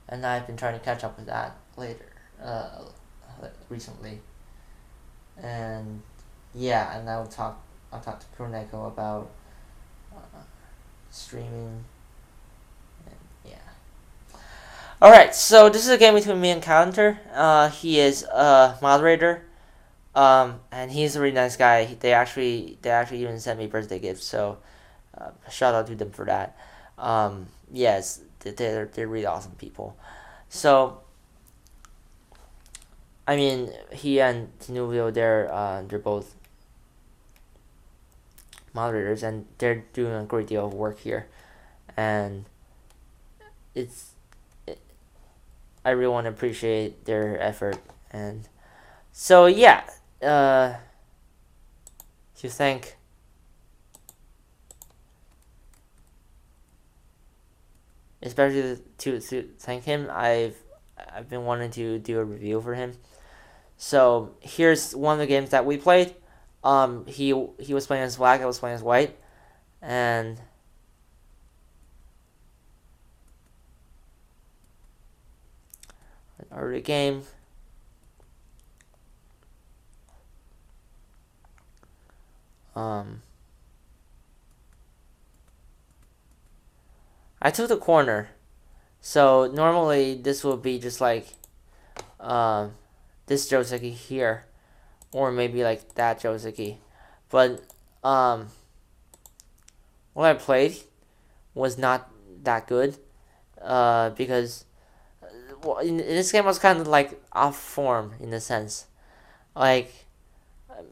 and I've been trying to catch up with that later. Recently. And yeah, and I'll talk to Proneko about streaming. And yeah. All right, so this is a game between me and Counter. He is a moderator. And he's a really nice guy. They actually even sent me birthday gifts. So, shout out to them for that. Yes, they're really awesome people. So, I mean, he and Tinuvio, they're both moderators, and they're doing a great deal of work here, and it's it, I really want to appreciate their effort, and so yeah, to thank especially to thank him, I've been wanting to do a review for him. So here's one of the games that we played. He was playing as black, I was playing as white, and early game. Um, I took the corner, so normally this would be just like um, this Joseki here, or maybe like that Joseki, but um, what I played was not that good because well, in this game I was kind of like off form in a sense. Like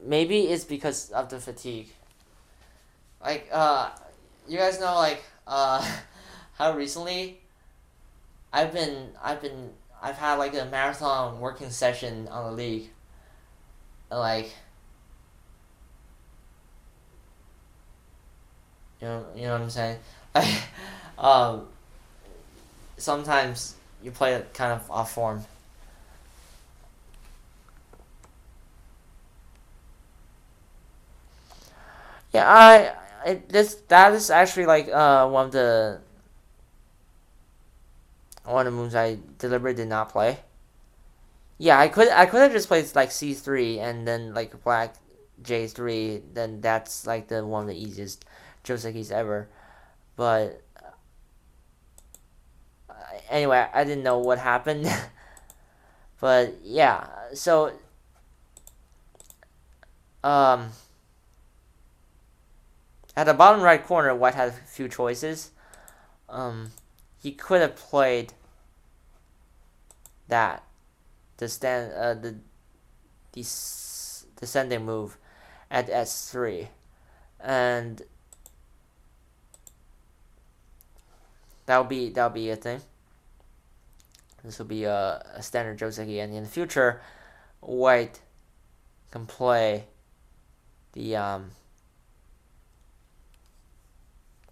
maybe it's because of the fatigue. Like you guys know like how recently I've had like a marathon working session on the league. Like you know what I'm saying? Like um sometimes you play it kind of off form. Yeah, that is actually like one of the moves I deliberately did not play. Yeah, I could have just played like C3 and then like black J3. Then that's like the one of the easiest Josekis ever. But anyway, I didn't know what happened. But yeah, so um, at the bottom right corner, White had a few choices. Um, he could have played that the descending move at S3, and that'll be a thing. This will be a standard Joseki, and in the future, White can play the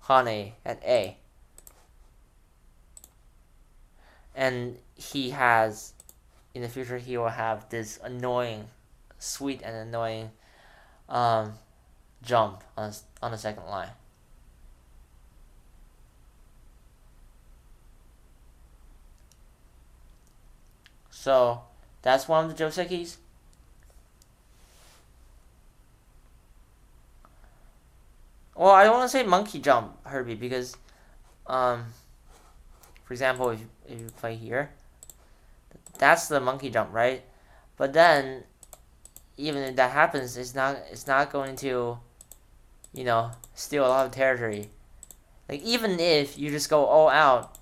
Hane at A, and he has in the future he will have this annoying, sweet and annoying um, jump on the second line. So that's one of the Josekis. Well, I don't want to say monkey jump, Herbie, because, for example, if you play here, that's the monkey jump, right? But then, even if that happens, it's not going to, steal a lot of territory. Like even if you just go all out,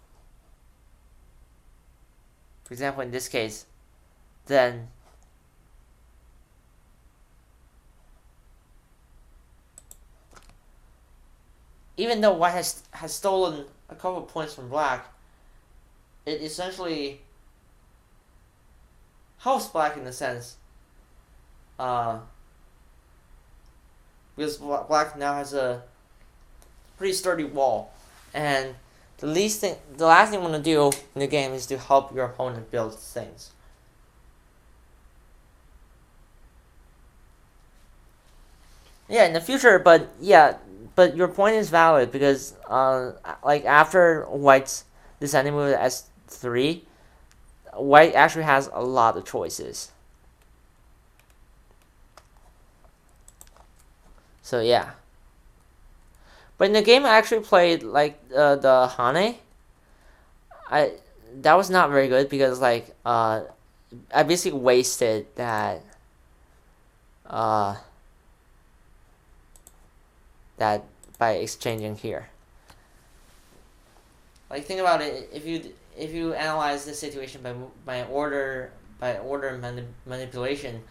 for example, in this case, then even though white has stolen a couple of points from black, it essentially helps black in a sense. Because black now has a pretty sturdy wall, and the last thing you want to do in the game is to help your opponent build things. Yeah, in the future, but your point is valid because like after white's descending move S3, white actually has a lot of choices. So yeah. But in the game I actually played like the Hane. That was not very good because like I basically wasted that that by exchanging here. Like think about it, if you analyze the situation by order manipulation,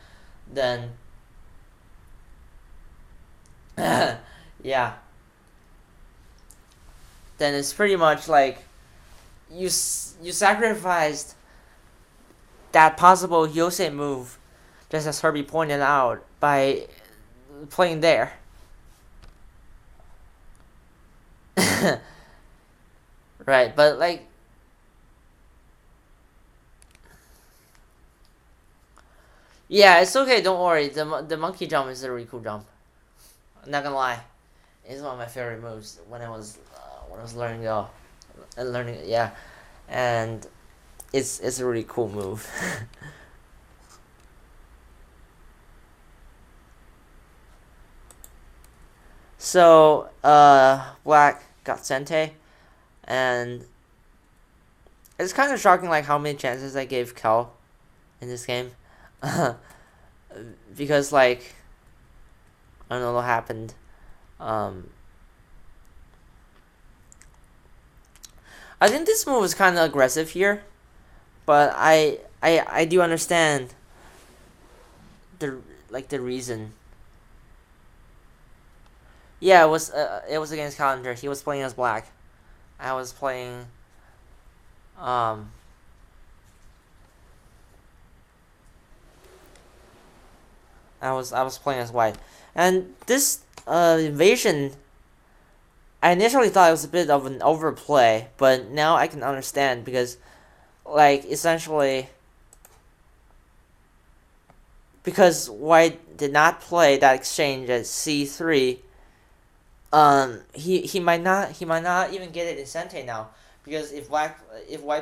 then yeah, then it's pretty much like you sacrificed that possible Yosei move, just as Herbie pointed out, by playing there. Right, but like yeah, it's okay, don't worry. The monkey jump is a really cool jump. I'm not gonna lie. It's one of my favorite moves when I was learning yeah. And it's a really cool move. So, black got Sente, and it's kind of shocking like how many chances I gave Kel in this game. Because like I don't know what happened. I think this move is kind of aggressive here, but I do understand the reason. Yeah, it was against Calendar. He was playing as black. I was playing I was playing as white. And this invasion, I initially thought it was a bit of an overplay, but now I can understand because like essentially because white did not play that exchange at C3, he might not even get it in Sente now, because if white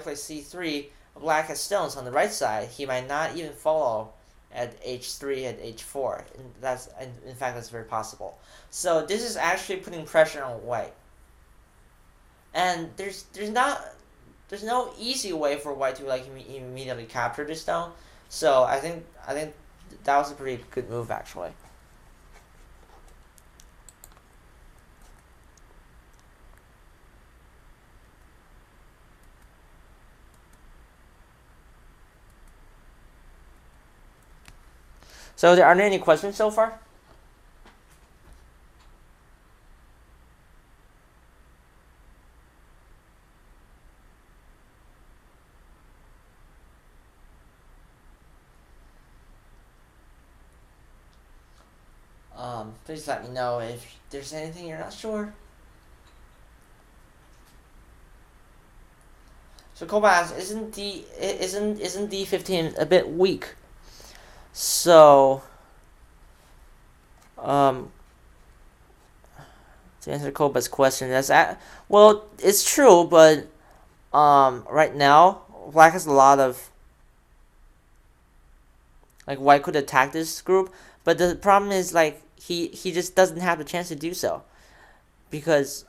plays C3, black has stones on the right side, he might not even follow at H3 at H4, and in fact that's very possible. So this is actually putting pressure on white, and there's no easy way for white to like immediately capture this stone. So I think that was a pretty good move actually. So are there any questions so far? Please let me know if there's anything you're not sure. So Koba asks, isn't D15 a bit weak? So to answer Koba's question, well, it's true, but right now black has a lot of like white could attack this group, but the problem is like he just doesn't have the chance to do so because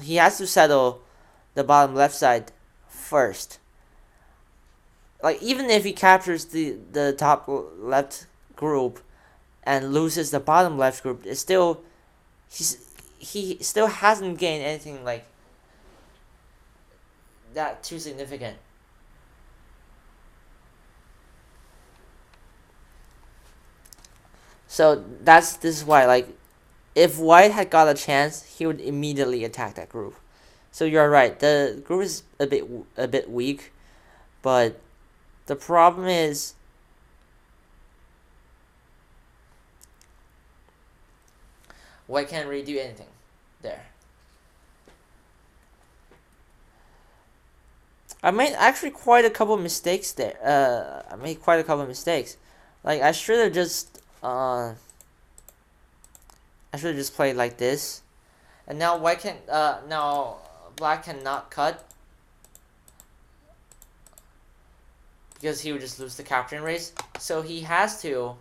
he has to settle the bottom left side first. Like even if he captures the top left group and loses the bottom left group, it's still he still hasn't gained anything like that too significant. So this is why like if white had got a chance, he would immediately attack that group. So you're right. The group is a bit weak, but the problem is white can't really do anything there. I made actually quite a couple mistakes there. I made quite a couple mistakes. Like I should have just played like this. And now now black cannot cut because he would just lose the capturing race. So he has to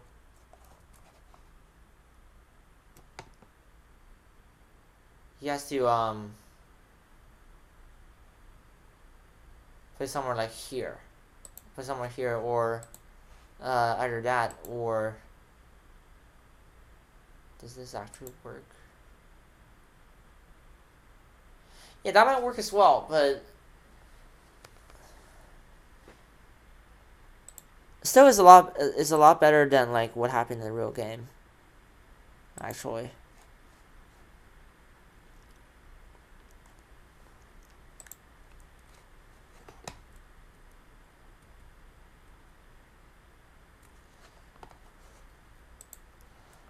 play somewhere like here. Play somewhere here, or either that, or does this actually work? Yeah, that might work as well, but still is a lot better than like what happened in the real game. Actually.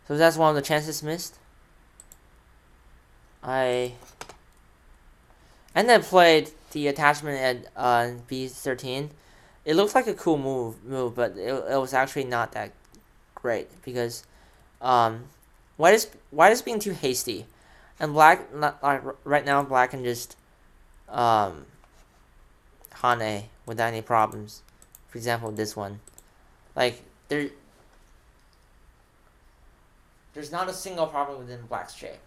So that's one of the chances missed. And then played the attachment at B13. It looks like a cool move, but it was actually not that great because white is being too hasty, and black right now black can just Hane without any problems. For example, this one, like there's not a single problem within black's shape.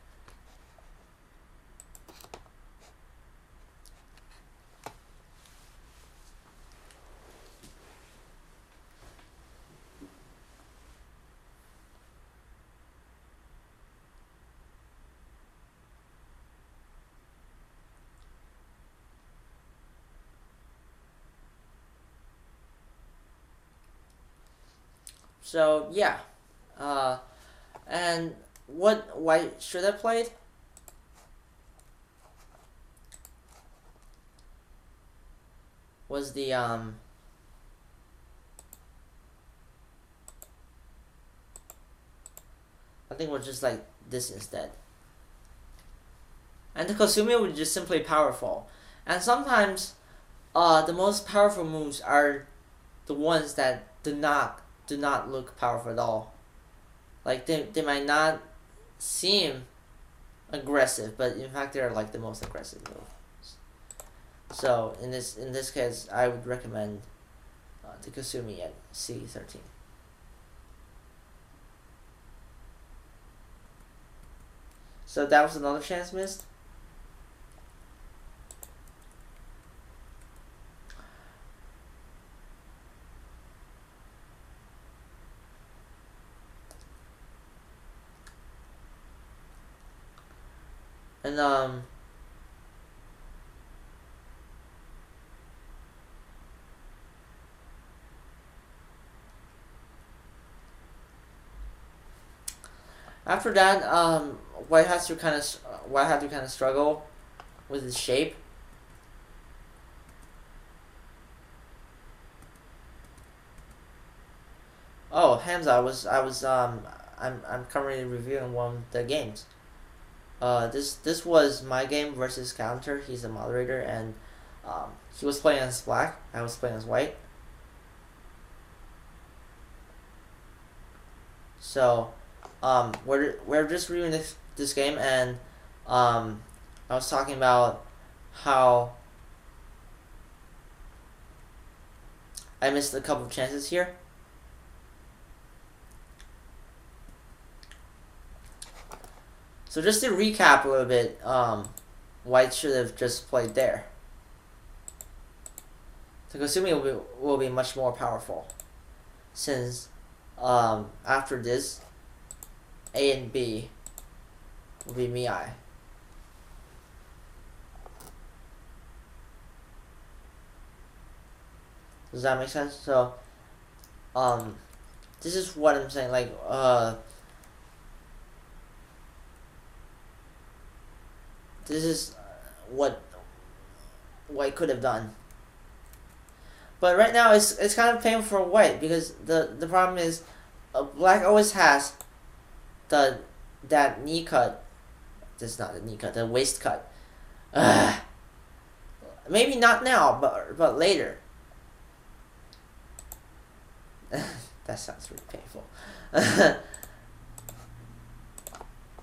So yeah, and what white should have played? Was the I think it was just like this instead. And the Kasumi was just simply powerful. And sometimes the most powerful moves are the ones that do not look powerful at all. Like they might not seem aggressive, but in fact they're like the most aggressive moves. So in this case, I would recommend the Kasumi at C13. So that was another chance missed. And after that, white had to kind of struggle with its shape. Oh, Hamza, I'm currently reviewing one of the games. This was my game versus Counter. He's a moderator, and he was playing as black. I was playing as white. So, we're just reviewing this game, and I was talking about how I missed a couple of chances here. So just to recap a little bit, white should have just played there. So Kasumi will be much more powerful, since after this, A and B will be Mii. Does that make sense? So, this is what I'm saying. Like, this is what white could have done. But right now it's kind of painful for white because the problem is black always has that knee cut. This is not the knee cut, the waist cut. Maybe not now, but later. That sounds really painful.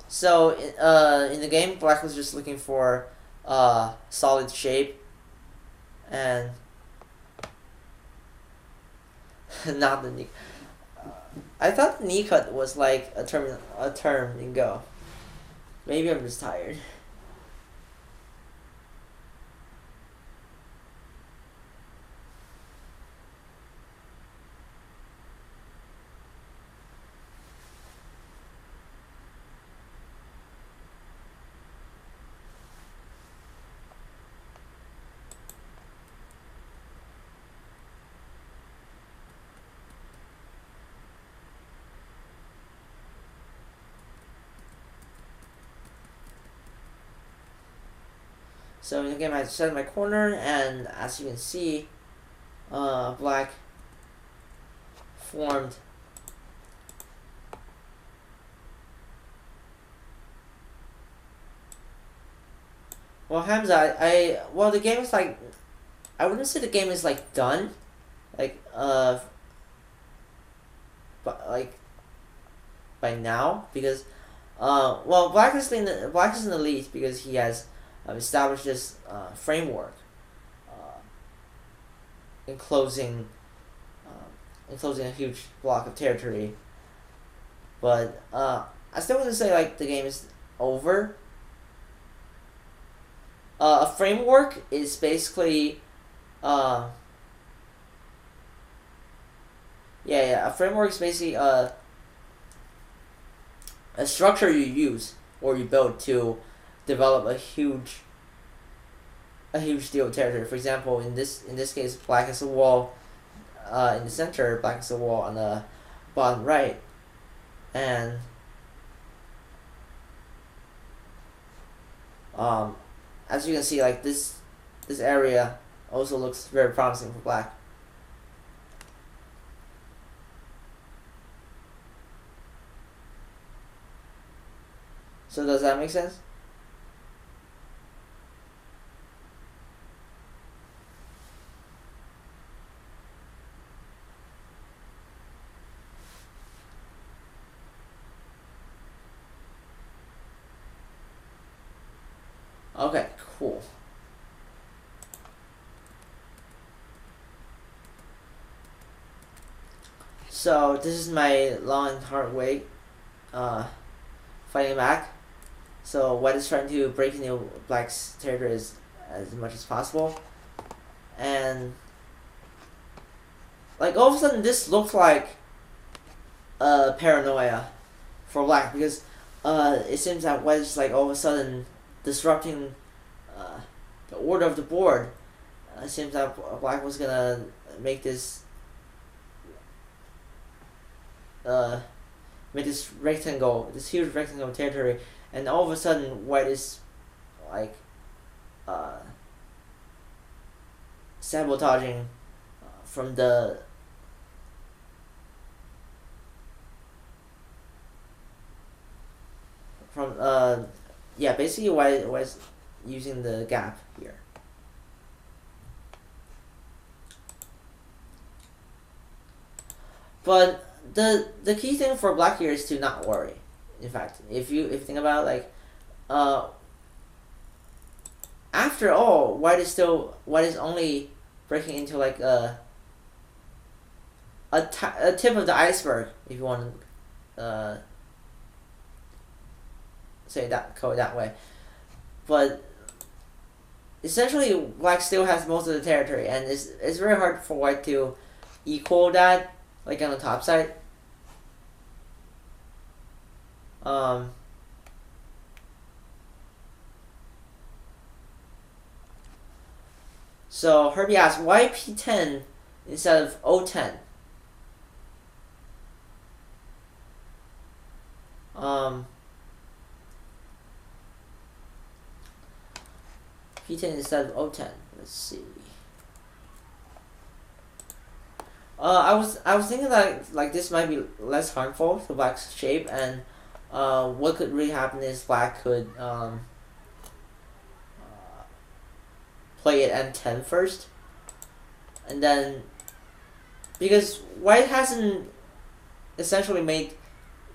So in the game, black was just looking for solid shape, and not the knee. I thought knee cut was like a term in Go. Maybe I'm just tired. So in the game, I set my corner, and as you can see, black formed. Well, Hamza, well, the game is like, I wouldn't say the game is like done, like but like by now, because well, black is in the lead because he has established this framework enclosing a huge block of territory. But I still wouldn't say like the game is over. A framework is basically a framework is basically a structure you use or you build to develop a huge deal of territory. For example, in this case, black is a wall in the center, black is a wall on the bottom right, and as you can see, like this area also looks very promising for black. So does that make sense? Okay, cool. So this is my long and hard way fighting back. So white is trying to break into black's territory as much as possible. And like all of a sudden this looked like paranoia for black, because it seems that white is like all of a sudden disrupting the order of the board. It seems that black was gonna make this rectangle, this huge rectangle territory, and all of a sudden white is like sabotaging from the basically white was using the gap here. But the key thing for black here is to not worry. In fact, if you think about it, like after all, white is only breaking into like a tip of the iceberg, if you want to call it that way. But essentially, black still has most of the territory, and it's very hard for white to equal that, like on the top side. So Herbie asks, why P10 instead of O10? P10 instead of O10. Let's see. I was thinking that like this might be less harmful to black's shape, and what could really happen is black could play it N10 first, and then because white hasn't essentially made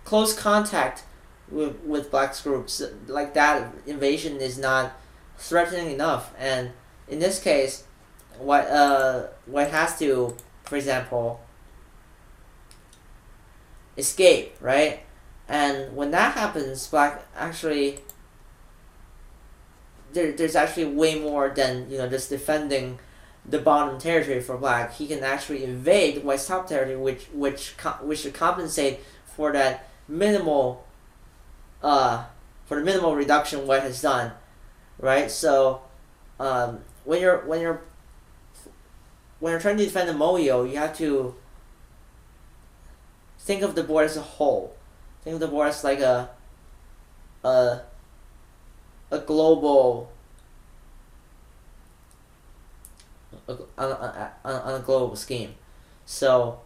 close contact with black's groups, like that invasion is not threatening enough, and in this case, white has to, for example, escape, right? And when that happens, black actually there's actually way more than just defending the bottom territory for black. He can actually invade white's top territory, which should compensate for that minimal for the minimal reduction white has done, right? So when you're trying to defend the Moyo, you have to think of the board as a whole. Think of the board as like a global on a global scheme. So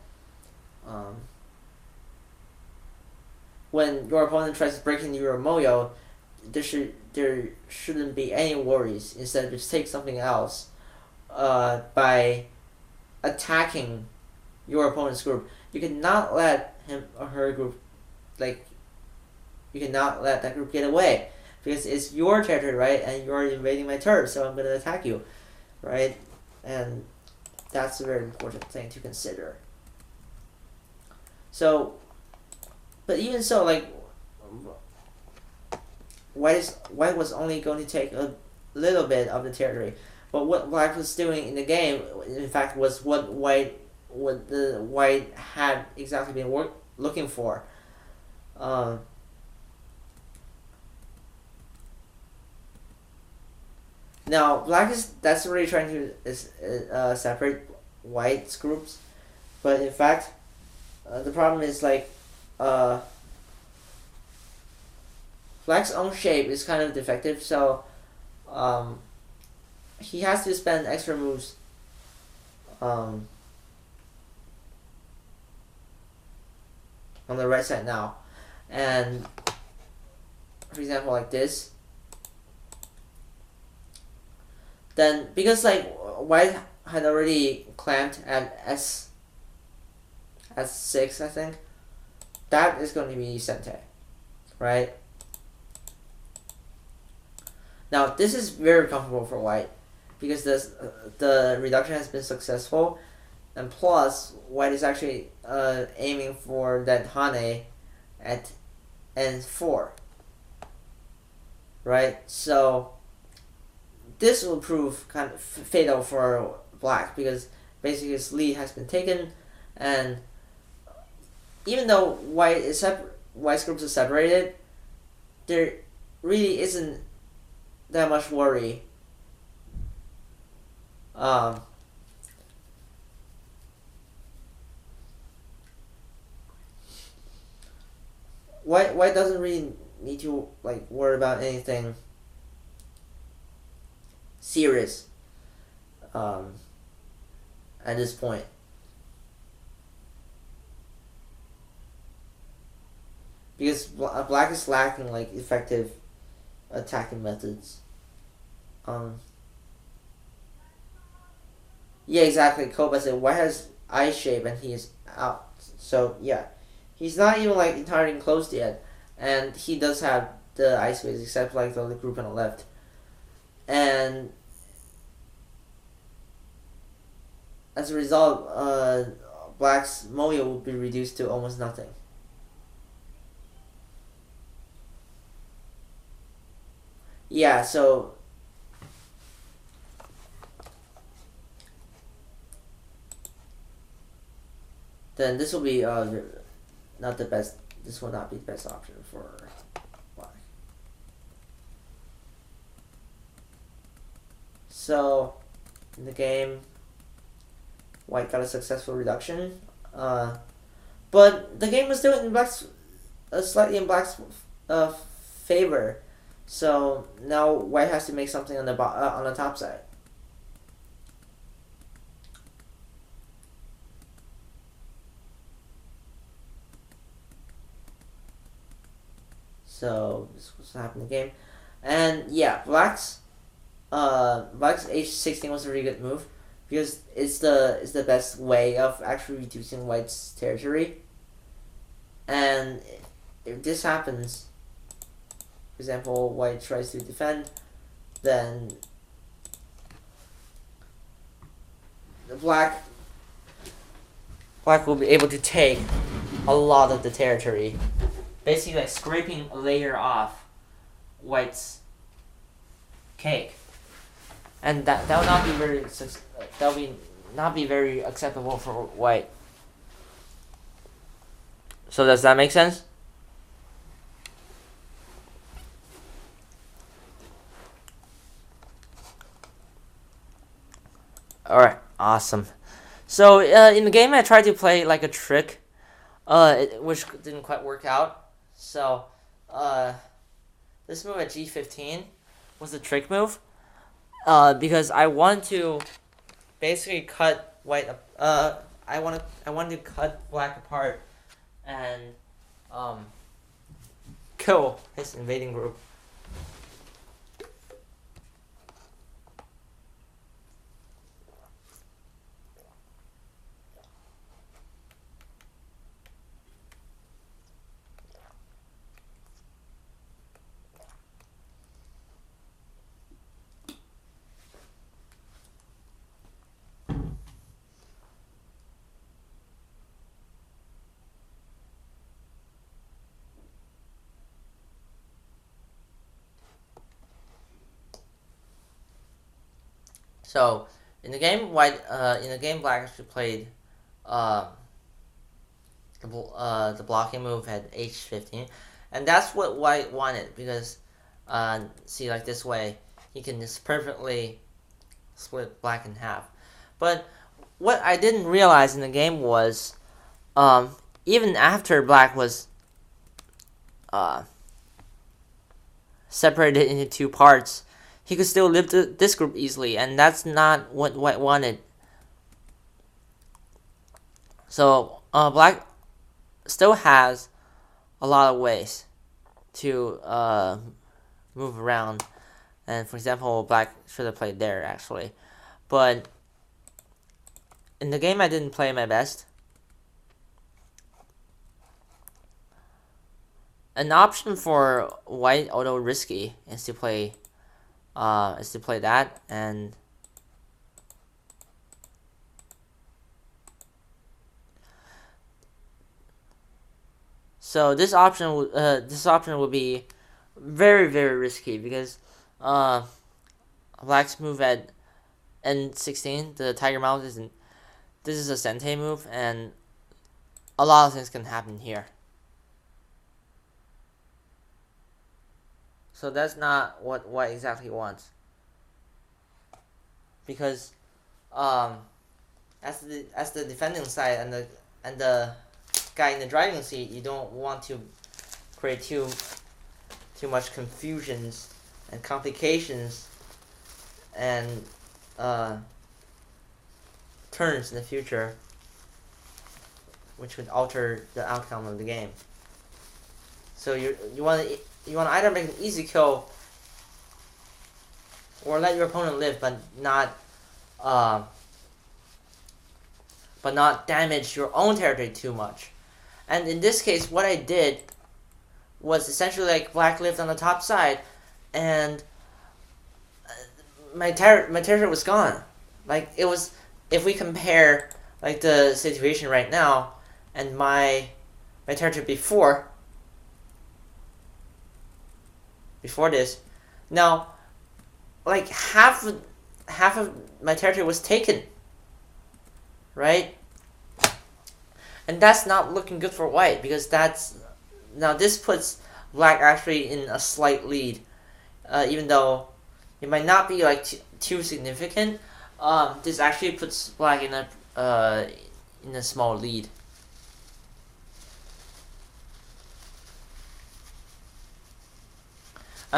when your opponent tries to break into your Moyo, there shouldn't be any worries. Instead, just take something else by attacking your opponent's group. You cannot let him or her group, you cannot let that group get away, because it's your territory, right? And you're invading my turf, so I'm going to attack you, right? And that's a very important thing to consider. So, but even so, like, white was only going to take a little bit of the territory, but what black was doing in the game, in fact, was what the white had exactly been looking for. Now, black is desperately trying to separate white's groups, but in fact, the problem is like black's own shape is kind of defective, so he has to spend extra moves on the right side now, and for example like this. Then, because like white had already clamped at S6, I think, that is going to be Sente, right? Now this is very comfortable for white, because the reduction has been successful, and plus white is actually aiming for that Hane at N4, right? So this will prove kind of fatal for black, because basically his lead has been taken, and even though white's groups are separated, there really isn't that much worry. White doesn't really need to like worry about anything serious at this point. Because black is lacking like effective attacking methods. Yeah, exactly. Koba said white has eye shape and he is out. So yeah, he's not even like entirely enclosed yet, and he does have the eye space except like the other group on the left. And as a result, black's Moyo will be reduced to almost nothing. Yeah, so then this will be not the best. This will not be the best option for black. So in the game, white got a successful reduction, but the game was still in black's slightly in black's favor, So now white has to make something on the top side. So this was what happened in the game, and yeah, black's h16 was a really good move because it's the best way of actually reducing white's territory. And if this happens, for example, white tries to defend, then the black will be able to take a lot of the territory, basically like scraping a layer off white's cake, and that will not be very acceptable for white. So does that make sense? All right, awesome. So in the game, I tried to play like a trick, which didn't quite work out. So this move at g15 was a trick move, because I want to basically cut white. I want to cut black apart and kill his invading group. So in the game, black actually played the blocking move at h15, and that's what white wanted because see, like this way he can just perfectly split black in half. But what I didn't realize in the game was even after black was separated into two parts, he could still lift this group easily, and that's not what white wanted. So black still has a lot of ways to move around, and for example, black should have played there actually, but in the game I didn't play my best. An option for white, although risky, is to play that, and so this option would be very, very risky because black's move at n16, the tiger mount, this is a sente move, and a lot of things can happen here. So that's not what white exactly wants, because as the defending side and the guy in the driving seat, you don't want to create too much confusions and complications and turns in the future, which would alter the outcome of the game. So you want to either make an easy kill or let your opponent live, but not damage your own territory too much. And in this case, what I did was essentially like black lived on the top side, and my territory was gone. Like it was, if we compare like the situation right now and my territory before this, now like half of my territory was taken, right? And that's not looking good for white, because now this puts black actually in a slight lead, even though it might not be like too significant. This actually puts black in a small lead.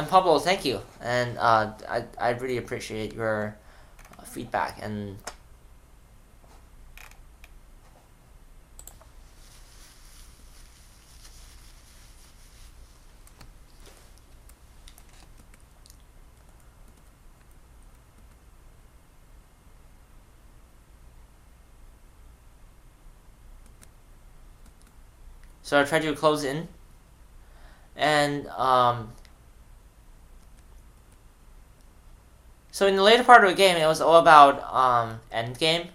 Pablo, thank you, and I really appreciate your feedback. And so I tried to close in, and so in the later part of the game, it was all about end game.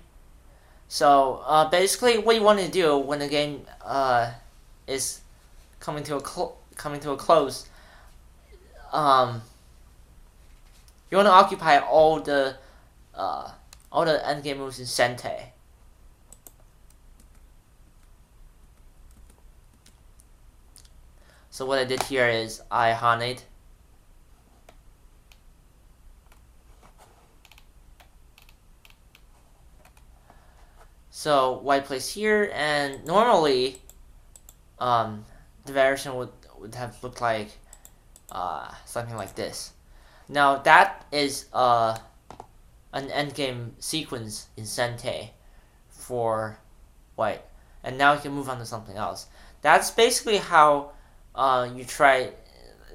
So basically, what you want to do when the game is coming to a close, you want to occupy all the end game moves in Sente. So what I did here is I xhu98. So white plays here, and normally, the variation would have looked like something like this. Now that is an endgame sequence in Sente for white, and now you can move on to something else. That's basically how you try.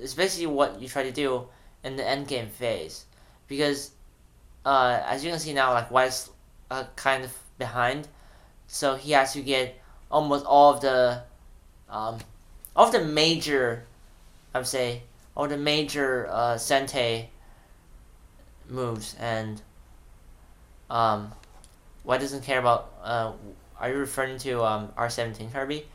It's basically what you try to do in the endgame phase, because as you can see now, like white's kind of behind. So he has to get almost all of the major, I would say, all the major Sente moves, and why doesn't care about? Are you referring to R17 Kirby?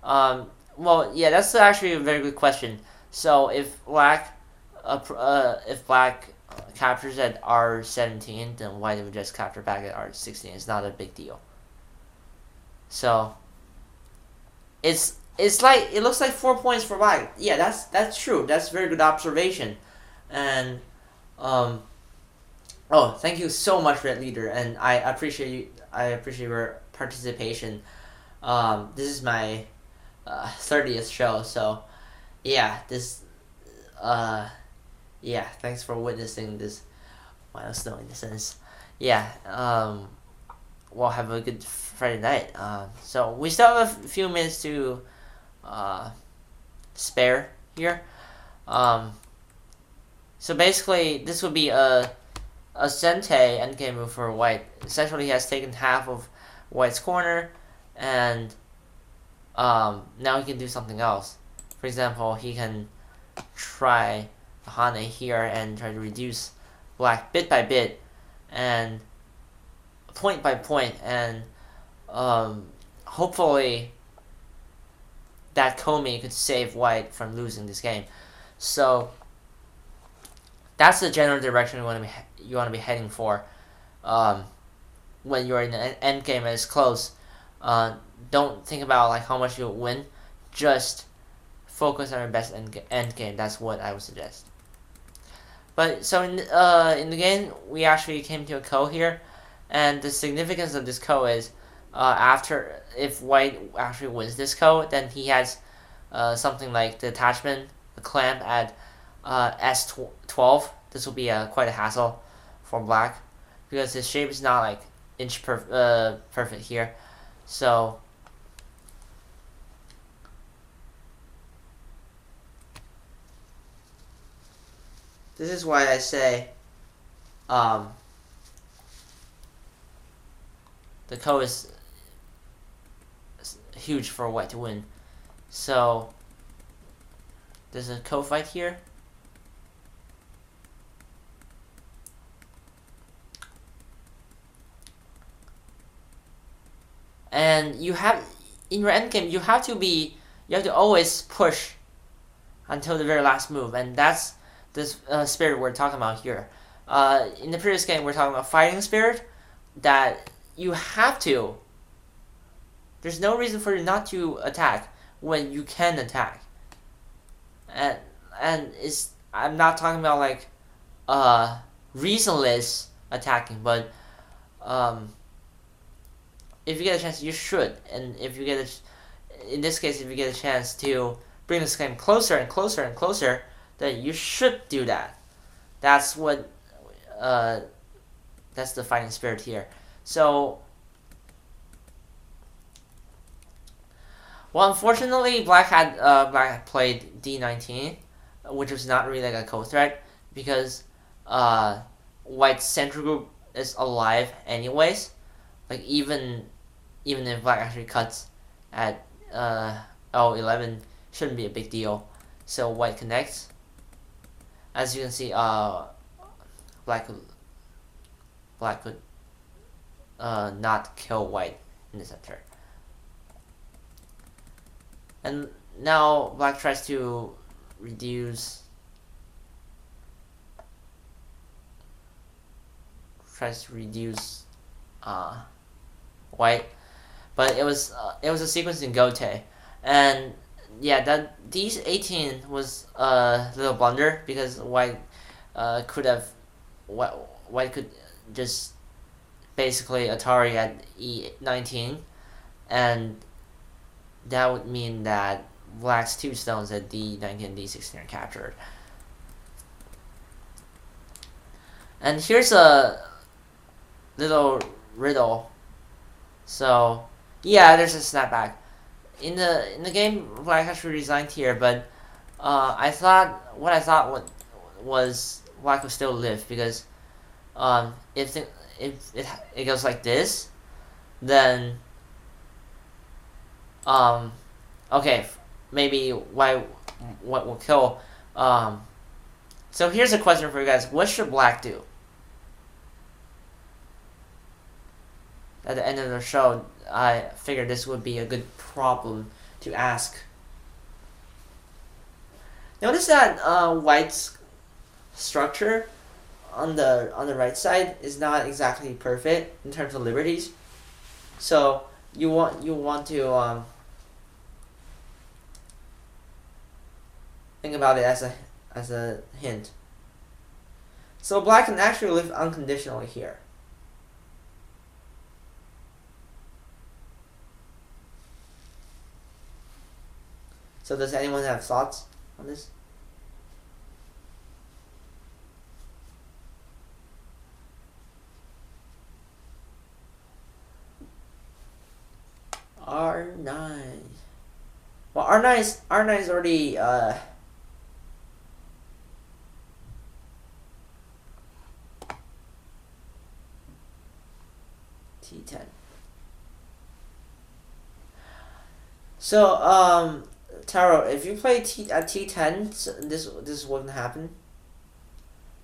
Well, yeah, that's actually a very good question. So if black captures at R17, then white would just capture back at R16. It's not a big deal. So it's like it looks like 4 points for white. Yeah, that's true. That's a very good observation. And oh, thank you so much, Red Leader, and I appreciate your participation. This is my 30th show, so yeah, yeah, thanks for witnessing this milestone in a sense. Yeah, we'll have a good Friday night. So we still have a few minutes to spare here. So basically, this would be a Sente endgame move for white. Essentially, he has taken half of white's corner, and now he can do something else. For example, he can try Hane here and try to reduce black bit by bit and point by point, and hopefully that Komi could save white from losing this game. So that's the general direction you want to be heading for when you're in the end game and it's close. Don't think about like how much you'll win. Just focus on your best end game. That's what I would suggest. But so in the game, we actually came to a ko here, and the significance of this ko is if white actually wins this ko, then he has something like the attachment, the clamp at S12. This will be quite a hassle for black because his shape is not like inch perfect here. So this is why I say the ko is huge for white to win. So there's a ko fight here. And you have in your endgame you have to always push until the very last move, and that's this spirit we're talking about here. In the previous game we're talking about fighting spirit, that you have to. There's no reason for you not to attack when you can attack. And I'm not talking about like reasonless attacking, but if you get a chance, you should. And if you get in this case, if you get a chance to bring this game closer and closer and closer, then you should do that. That's what that's the fighting spirit here. So, well, unfortunately, Black had played D19, which was not really like a co-threat because White's central group is alive anyways. Like even if Black actually cuts at L11, shouldn't be a big deal. So White connects. As you can see, Black could not kill White in the center. And now Black tries to reduce White, but it was a sequence in Gote, and yeah, that D18 was a little blunder because White could just basically Atari at E19, and that would mean that Black's two stones at D19 and D16 are captured. And here's a little riddle. So yeah, there's a snapback. In the game, Black actually resigned here, but I thought was Black would still live because if it goes like this, then okay, maybe what will kill. So here's a question for you guys: what should Black do? At the end of the show, I figured this would be a good problem to ask. Notice that White's structure on the right side is not exactly perfect in terms of liberties. So you want to think about it as a hint. So Black can actually live unconditionally here. So does anyone have thoughts on this? R9. Well, R9 is already T10. So Taro, if you play at T10, this wouldn't happen.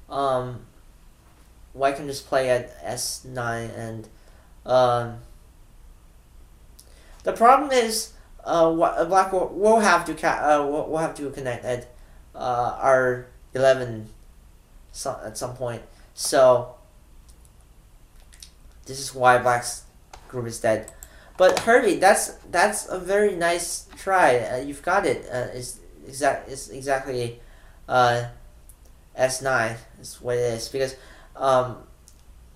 White can just play at S9, and the problem is Black will have to connect at R11 at some point. So this is why Black's group is dead. But Herbie, that's a very nice try. You've got it. It's exactly S9 is what it is, because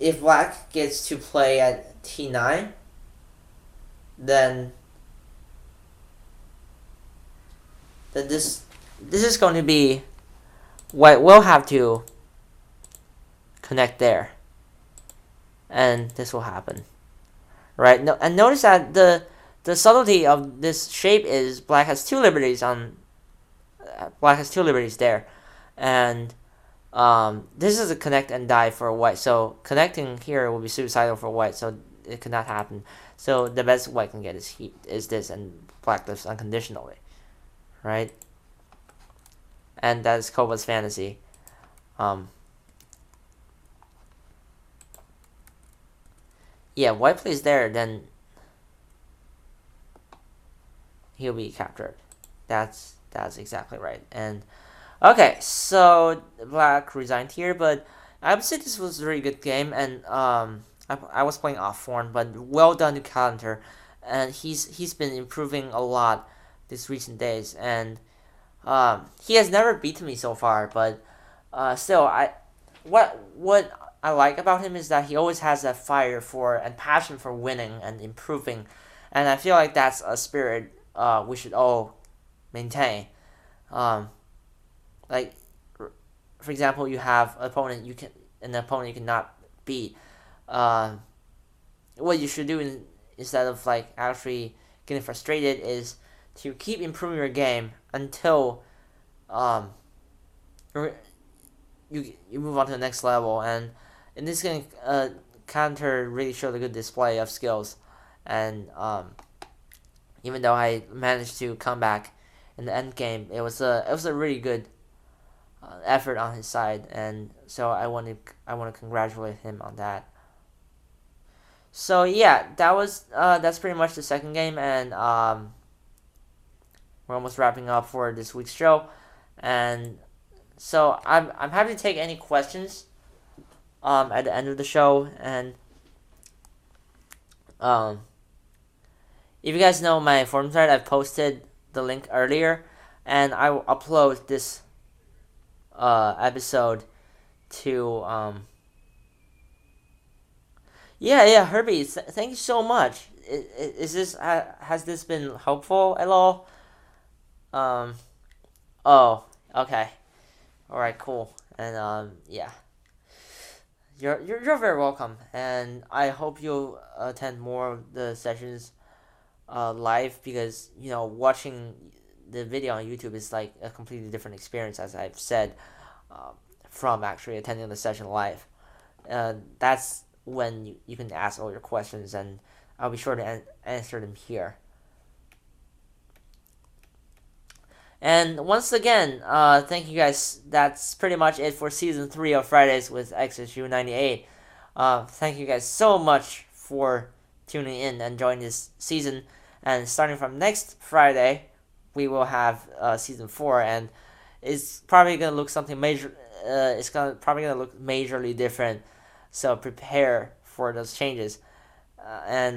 if Black gets to play at T9, then this is going to be White will have to connect there, and this will happen. Right, no, and notice that the subtlety of this shape is Black has two liberties there, and this is a connect and die for White. So connecting here will be suicidal for White, so it could not happen. So the best White can get is this, and Black lives unconditionally, right? And that is Koba's fantasy. Yeah, White plays there, then he'll be captured. That's exactly right. And okay, so Black resigned here, but I would say this was a very good game, and I was playing off form, but well done to Calendar, and he's been improving a lot these recent days, and he has never beaten me so far, but still, what I like about him is that he always has that fire for and passion for winning and improving, and I feel like that's a spirit we should all maintain. Like for example, you have an opponent you cannot beat. Uh, what you should do instead of like actually getting frustrated is to keep improving your game until um, you move on to the next level, and in this game, counter really showed a good display of skills, and even though I managed to come back in the end game, it was a really good effort on his side, and so I want to congratulate him on that. So yeah, that's pretty much the second game, and we're almost wrapping up for this week's show, and so I'm happy to take any questions at the end of the show, and um if you guys know my forum site, I've posted the link earlier, and I will upload this episode to yeah, Herbie. Thank you so much. Is this has this been helpful at all? Um. Oh. Okay. All right. Cool. And yeah. You're very welcome, and I hope you'll attend more of the sessions live, because watching the video on YouTube is like a completely different experience, as I've said, from actually attending the session live. That's when you can ask all your questions, and I'll be sure to answer them here. And once again, thank you guys. That's pretty much it for season 3 of Fridays with xhu98. Thank you guys so much for tuning in and joining this season. And starting from next Friday, we will have season 4, and it's probably gonna look something major. Probably gonna look majorly different. So prepare for those changes. And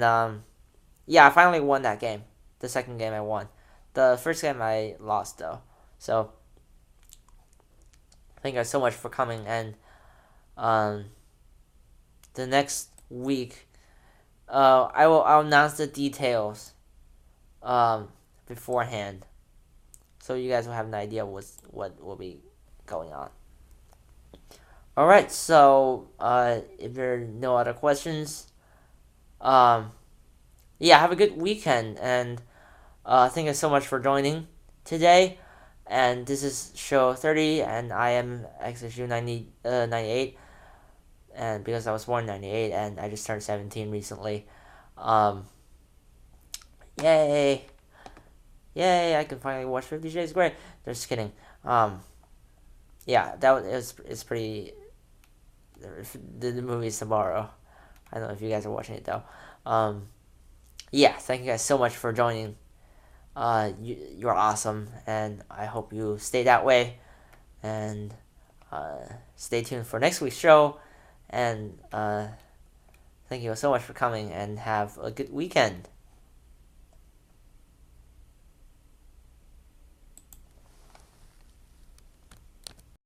yeah, I finally won that game. The second game I won. The first game I lost though. So thank you guys so much for coming, and the next week I'll announce the details beforehand, so you guys will have an idea what will be going on. All right, so if there are no other questions, yeah, have a good weekend, and thank you so much for joining today. And this is show 30, and I am xhu98, and because I was born in 98 and I just turned 17 recently. Yay! Yay! I can finally watch 50 Shades of Grey. Just kidding. Yeah, it's pretty. The movie is tomorrow. I don't know if you guys are watching it though. Yeah, thank you guys so much for joining. You're awesome, and I hope you stay that way. And stay tuned for next week's show. And thank you so much for coming, and have a good weekend.